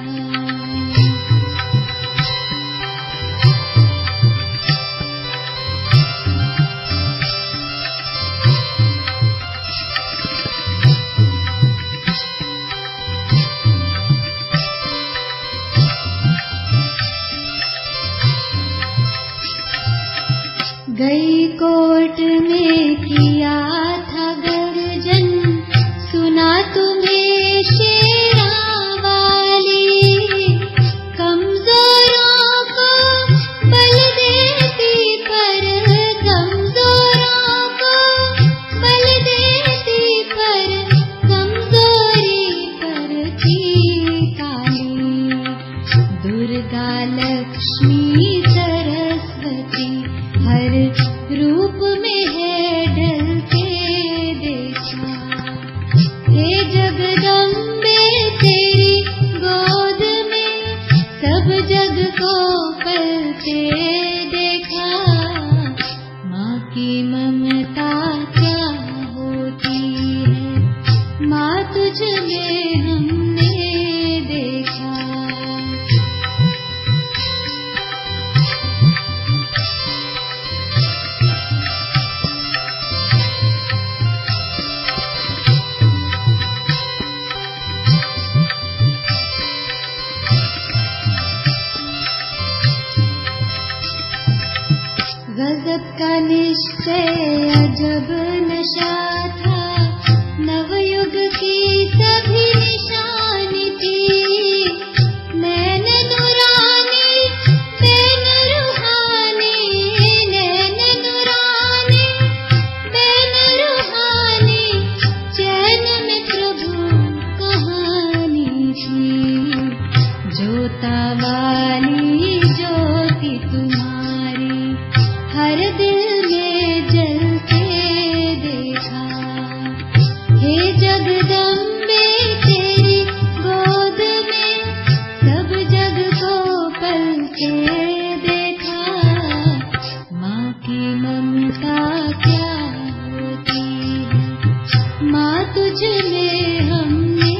गई कोर्ट में किया था गर्जन, सुना तुम्हें शेरावाली, कमजोरों को बल देती पर, कमजोरों को बल देती पर, कमजोरी करती काली, दुर्गा लक्ष्मी सरस्वती हर रूप में है ढल के देखा, हे जगदम्बे तेरी गोद में सब जग को पलते देखा, माँ की ममता क्या होती है, माँ तुझ में हमने देखा। गजब का निश्चय अजब नशा था, नवयुग की सभी निशानी थी, जोता वाली ज्योति तुम्हारी हर दिल में जलते देखा। हे जगदम्बे तेरी गोद में सब जग को पलते देखा। माँ की ममता क्या होती है, माँ तुझ में हमने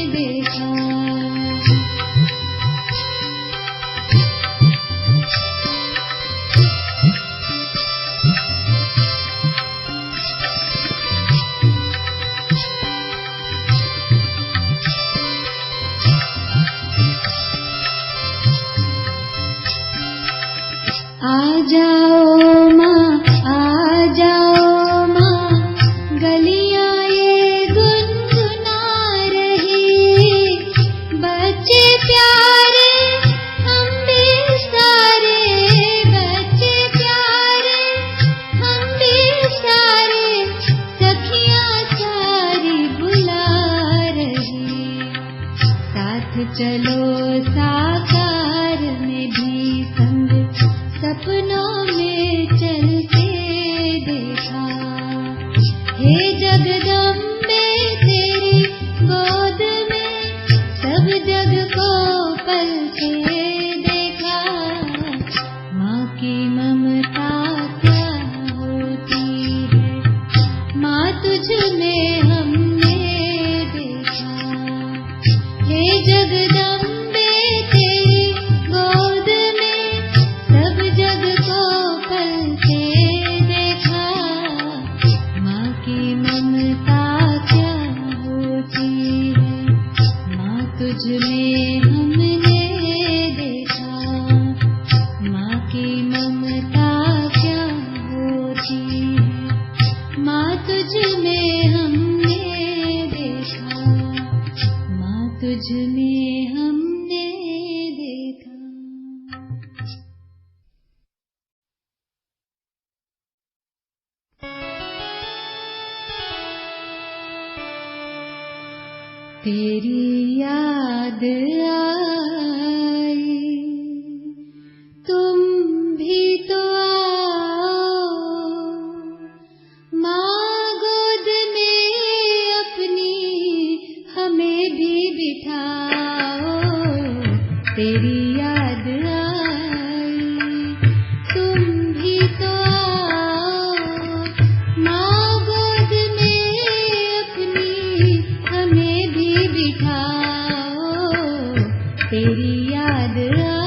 देखा। आ जाओ माँ, आ जाओ माँ, गलियां ये गुनगुना रही। बच्चे प्यारे हम भी सारे, बच्चे प्यारे हम भी सारे, सखियां सारी बुला रही। साथ चलो साकार में भी संग सपनों में चलते देखा। हे जगदम्बे तेरी गोद में सब जग को पलते देखा। माँ की ममता क्या होती है, माँ तुझ में हमने देखा। हे जगदम्बे तेरी गोद में सब जग को पलते देखा। माँ की ममता क्या होती है, माँ तुझ में हमने देखा। माँ की ममता क्या होती है, माँ तुझ में हमने देखा। माँ तुझ में हमने देखा। तेरी याद आई तुम भी तो आओ, माँ गोद में अपनी हमें भी बिठाओ। तेरी याद आई तुम भी तो आओ, माँ गोद में अपनी हमें भी बिठाओ। तेरी याद आई।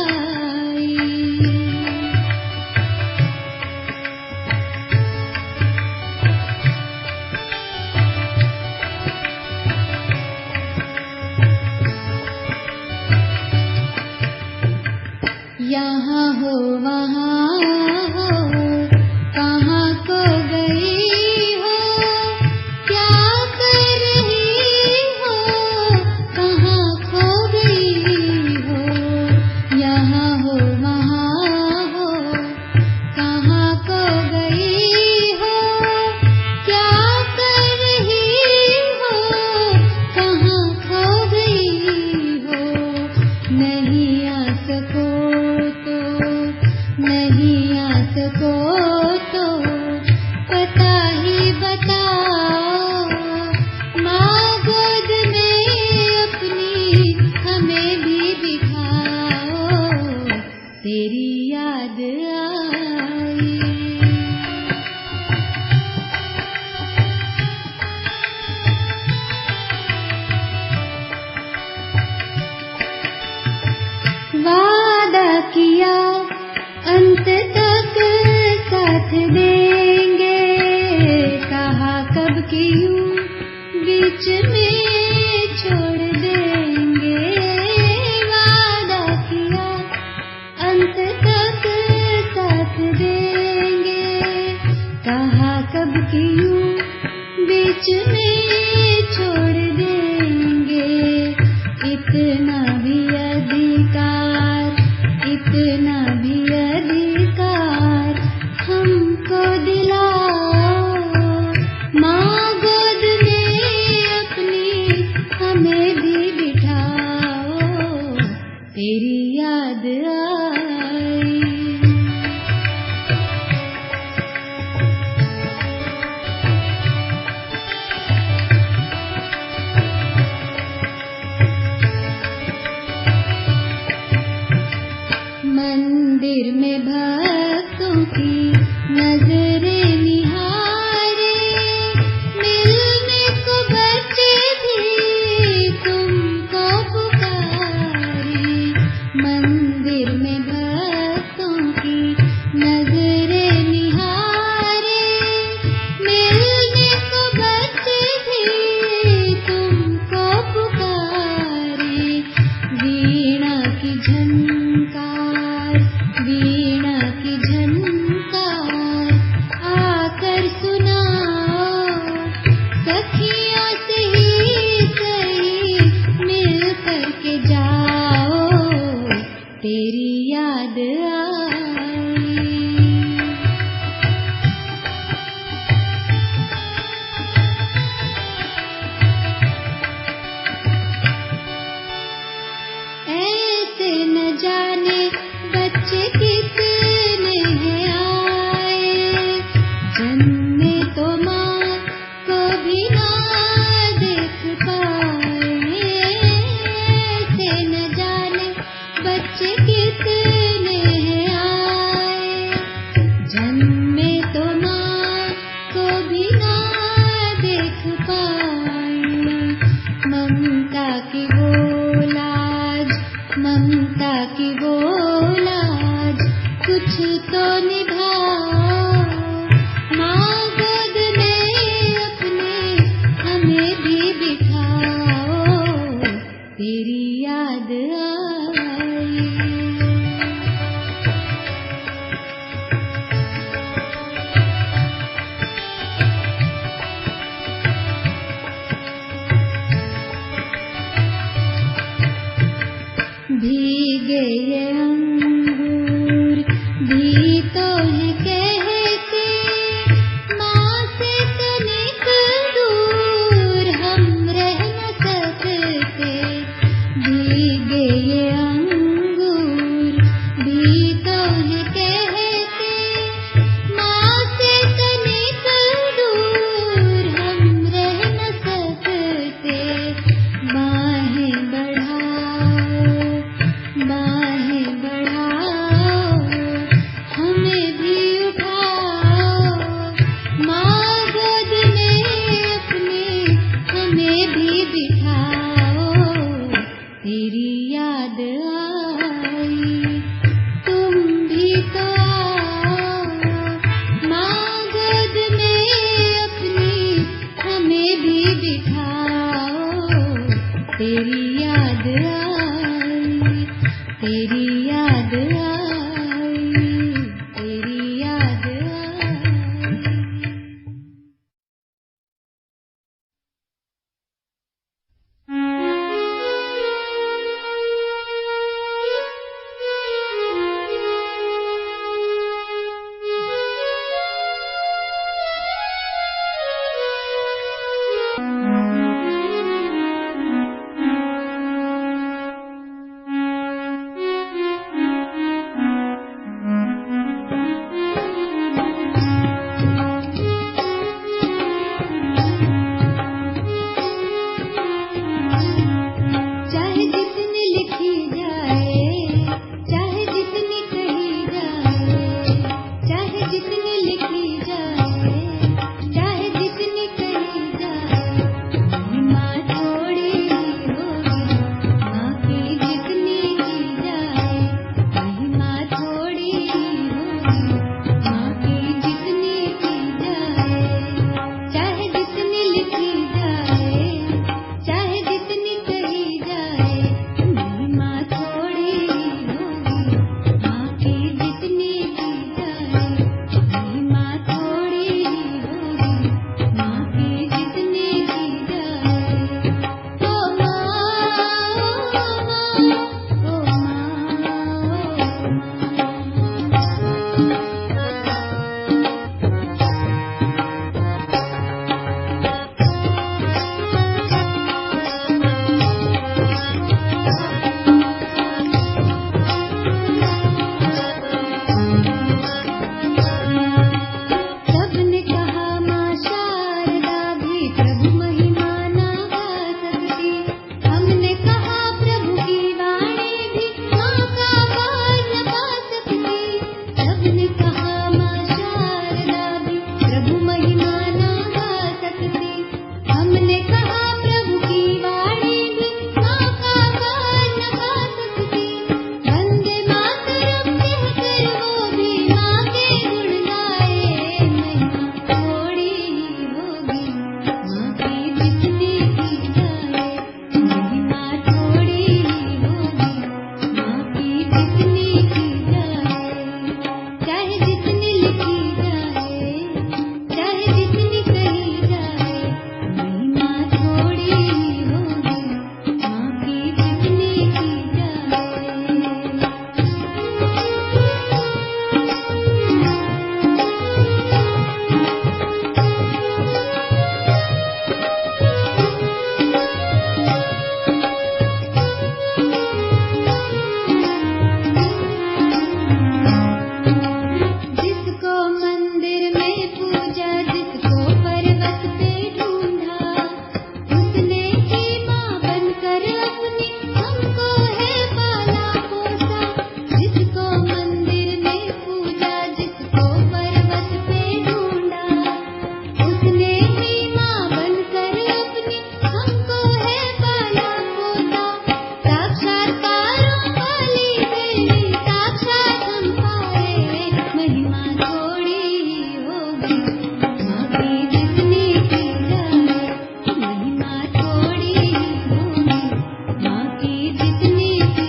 यहाँ हो वहाँ हो, कहाँ को गई हो, क्या कर रही हो, कहाँ खो गई हो। यहाँ हो वहाँ हो, कहाँ को गई हो, क्या कर रही हो, कहाँ खो गई हो। नहीं आ सको तो, नहीं आ सको तो पता ही बताओ। माँ गोद में अपनी हमें भी बिठाओ। तेरी याद आई। वादा किया अंत तक साथ देंगे, कहा कब की यूं बीच में छोड़ देंगे। वादा किया अंत तक साथ देंगे, कहा कब की यूं बीच में छोड़ देंगे। इतना भी अधिकार, इतना भी अधिकार हमको दिलाओ। माँ गोद में अपनी हमें भी बिठाओ। तेरी याद आई। मंदिर में भक्तों की नजरें निहारे, मिलने को बच्चे भी तुमको पुकारे। मंदिर में भक्तों की नजरें निहारे, मिलने को बच्चे भी तुमको पुकारे। वीणा की झनकार, वीणा की झनकार आकर सुनाओ, सखियों से ही सही मिल कर के जाओ, तेरी याद आई। ऐसे न जाने बच्चे कितने हैं आए, जन्मे तो माँ को भी ना देख पाए। ऐसे न जाने बच्चे कितने हैं आए, जन्मे तो माँ को भी ना देख पाए। ममता की वो लाज, ममता की वो लाज कुछ तो निभाओ, माँ गोद में अपने हमें भी बिठाओ, तेरी याद आई। भीगे ये अंगूर भी तो है कहते, माँ से तनिक दूर हम रह न सकते। भीगे ये अंगूर भी तो है कहते, माँ से तनिक दूर हम रह न सकते। बाहें बढ़ाओ, बाहें बढ़ाओ, हमें भी उठाओ, माँ गोद में अपने हमें भी बिठाओ, तेरी याद आई। तुम भी तो आओ, माँ गोद में अपनी हमें भी बिठाओ, तेरी याद आई, तेरी याद आई, तेरी याद आई। है पाला पोसा, जिसको मंदिर में पूजा, जिसको पर्वत पे ढूंढा, उसने ही माँ बनकर अपनी हमको है पाला पोसा। साक्षात्कारों वाली देवी साक्षात हम पाए, महिमा थोड़ी ही होगी माँ की जितनी की जाए, महिमा थोड़ी ही होगी माँ की जितनी की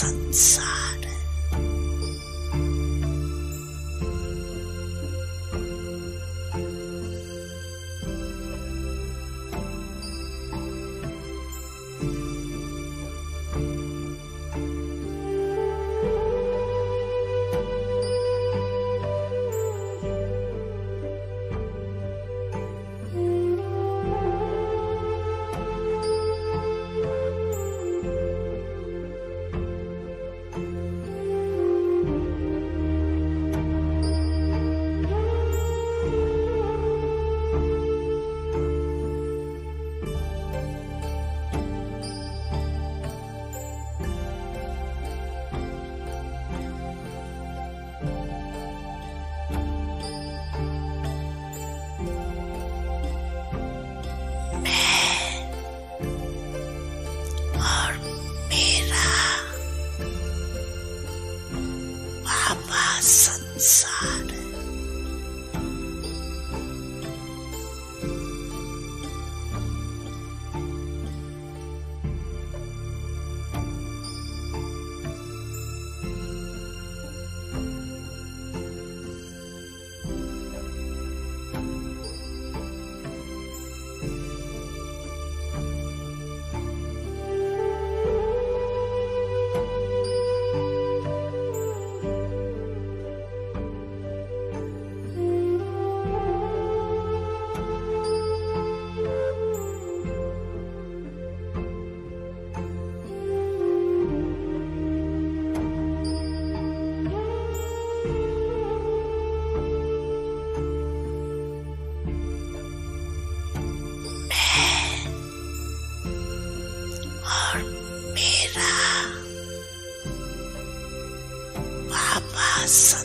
संसार। संसार।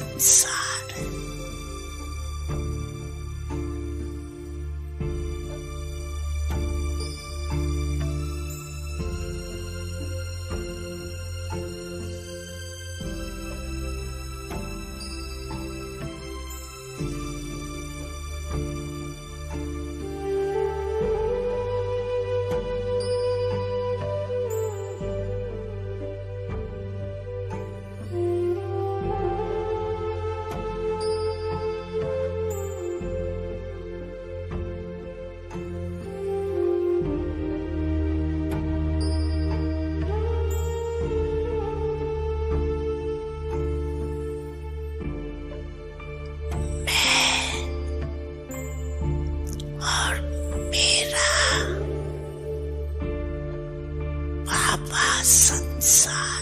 संसार। संसार।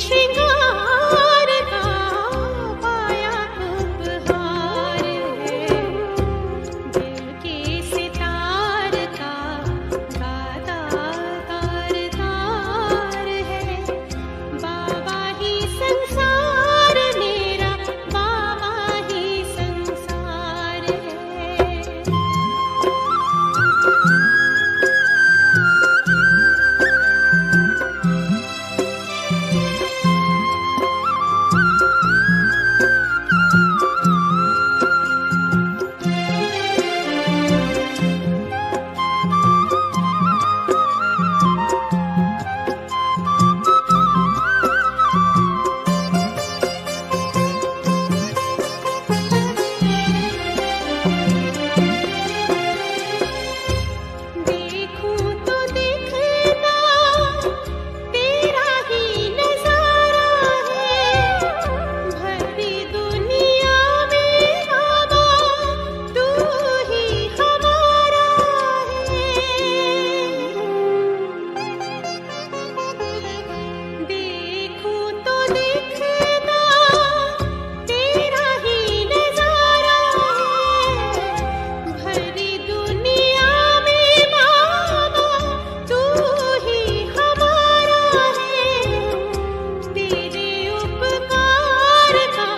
श्रृंगार का पाया उपहार है, दिल के सितार का गाता तार तार है। बाबा ही संसार मेरा, बाबा ही संसार है। देखूं तो दिखना तेरा ही नजारा है, भरी दुनिया में बाबा तू ही हमारा है। देखूं तो दिखना तेरा ही नजारा है, भरी दुनिया में बाबा तू ही हमारा है। तेरे उपकार का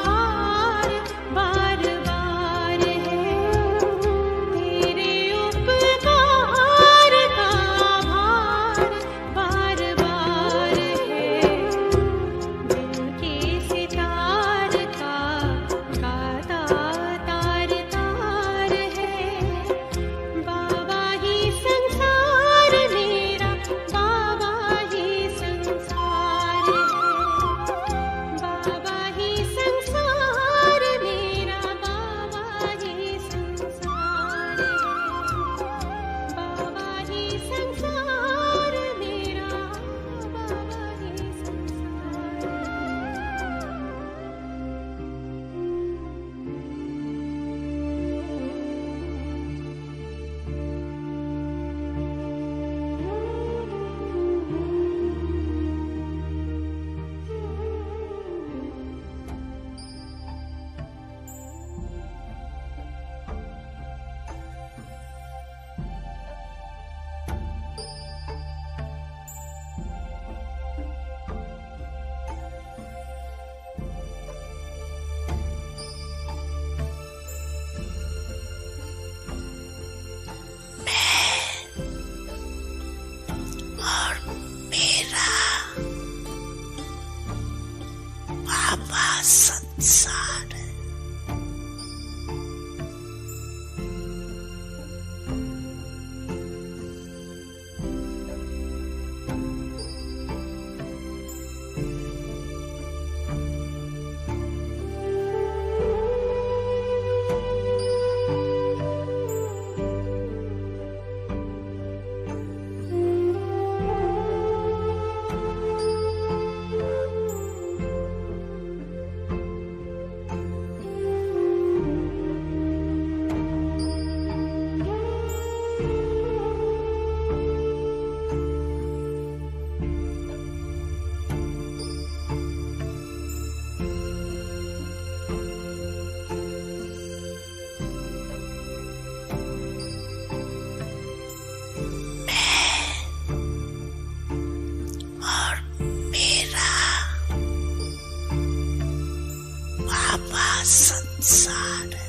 भार बार बार है, तेरे उपकार का भार बार बार है। दिल के सितार का गाता तार तार है। बाबा ही संसार मेरा, बाबा ही संसार है। बाबा ही संसार मेरा, बाबा ही संसार है। बाबा ही संसार मेरा, बाबा ही और मेरा बाबा संसार है। और मेरा बाबा संसार है।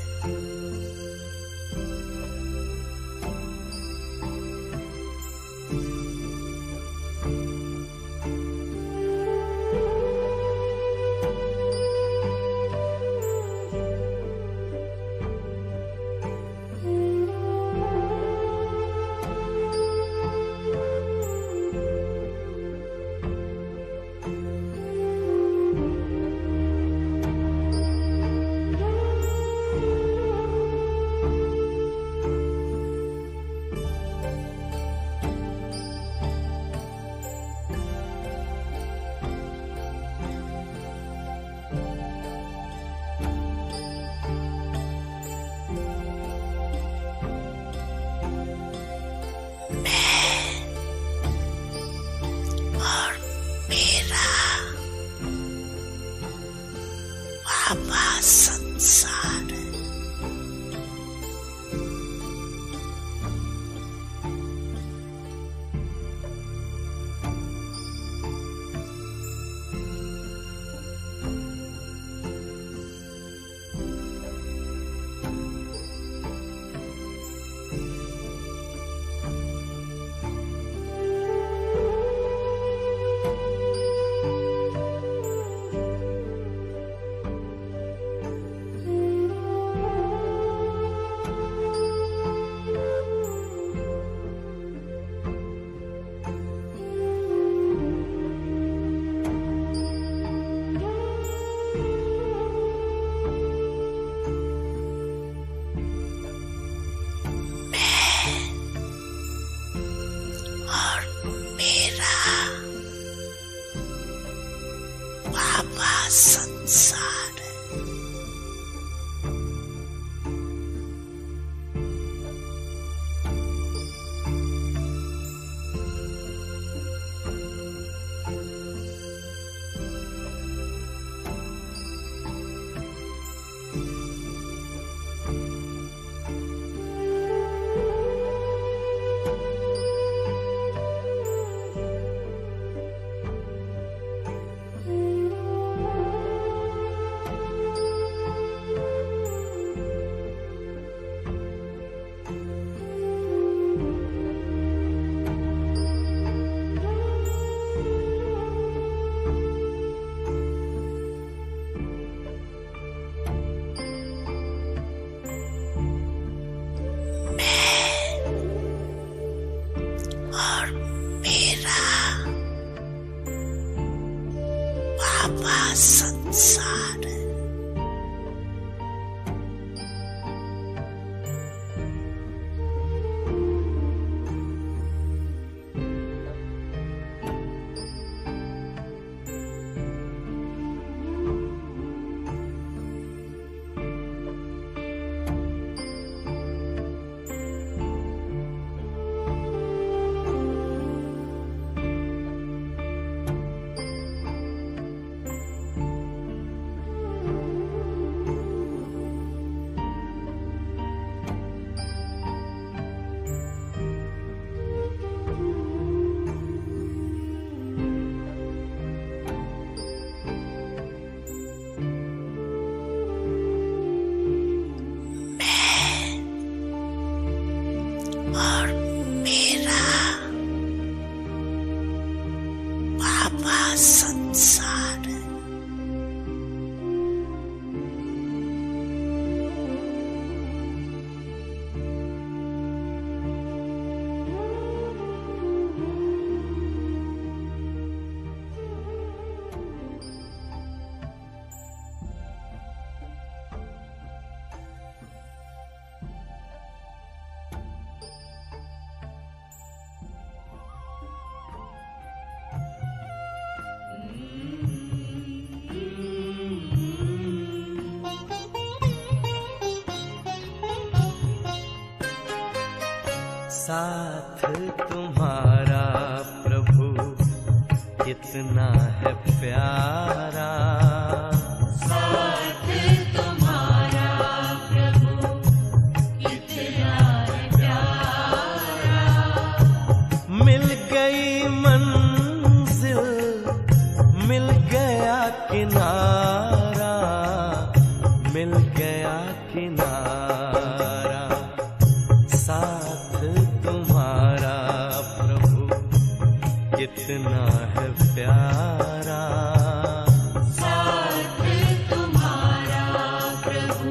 संसार है। और मेरा बाबा संसार है। और मेरा बाबा संसार है। साथ तुम्हारा प्रभु कितना है प्यारा। साथ तुम्हारा प्रभु कितना है प्यारा। मिल गई मंजिल, मिल गया किनारा, मिल गया किनारा। साथ तुम्हारा प्रभु कितना है प्यारा। साथ तुम्हारा प्रभु।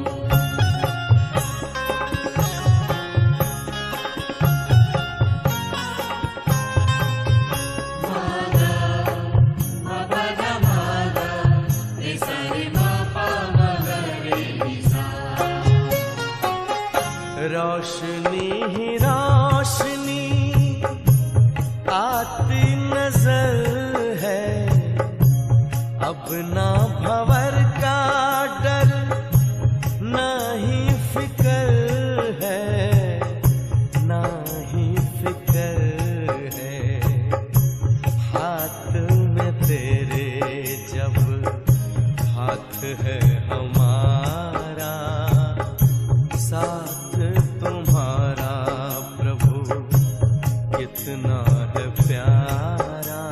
रोशनी ही रोशनी आती नजर है। अब ना भंवर का डर, ना ही फिक्र है, ना ही फिक्र है। हाथ में तेरे जब हाथ है हमारा। साथ तुम्हारा प्रभु कितना है प्यारा।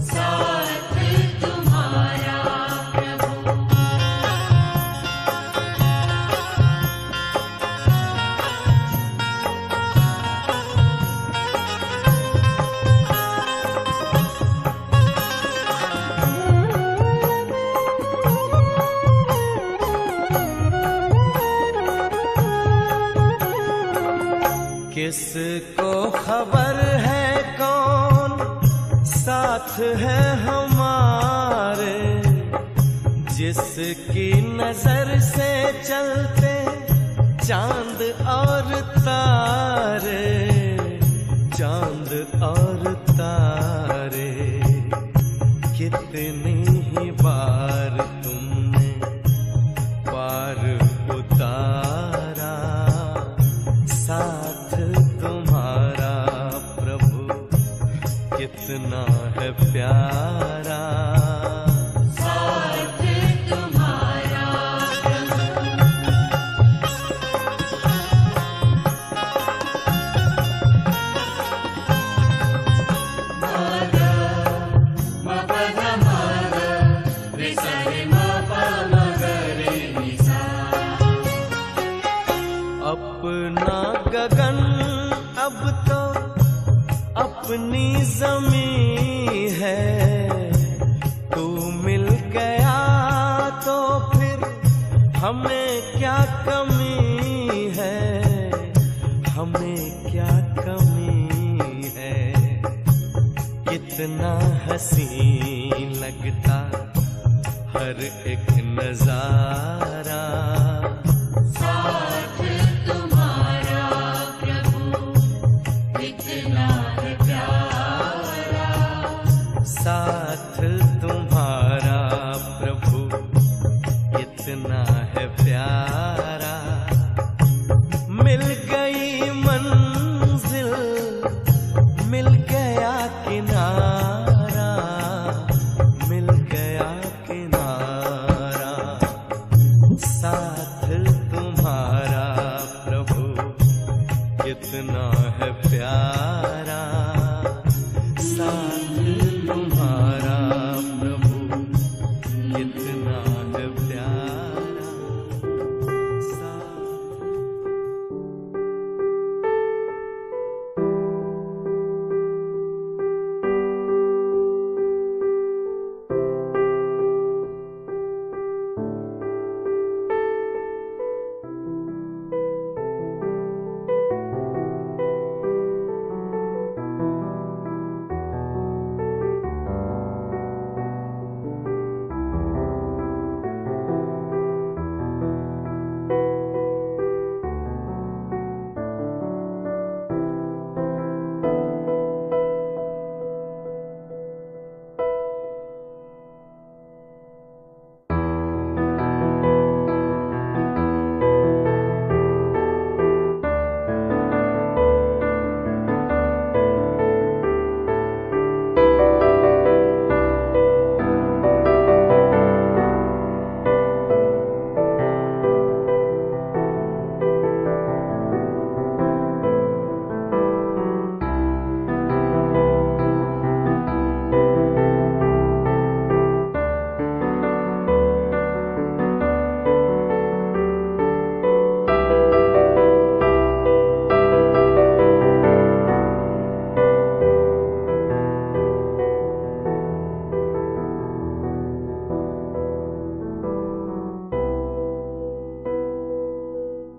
साथ तुम्हारा प्रभु। किसको खबर है कौन साथ है हमारे। जिसकी नजर से चलते चांद और तारे, चांद और तारे। कितनी ही बार है प्यारा, साथ तुम्हारा अपना गगन अब तो अपनी ज़मीं है, तू मिल गया तो फिर हमें क्या कमी है, हमें क्या कमी है। कितना हसीन लगता हर एक नजारा, साथ तुम्हारा प्रभु कितना है प्यारा, साथ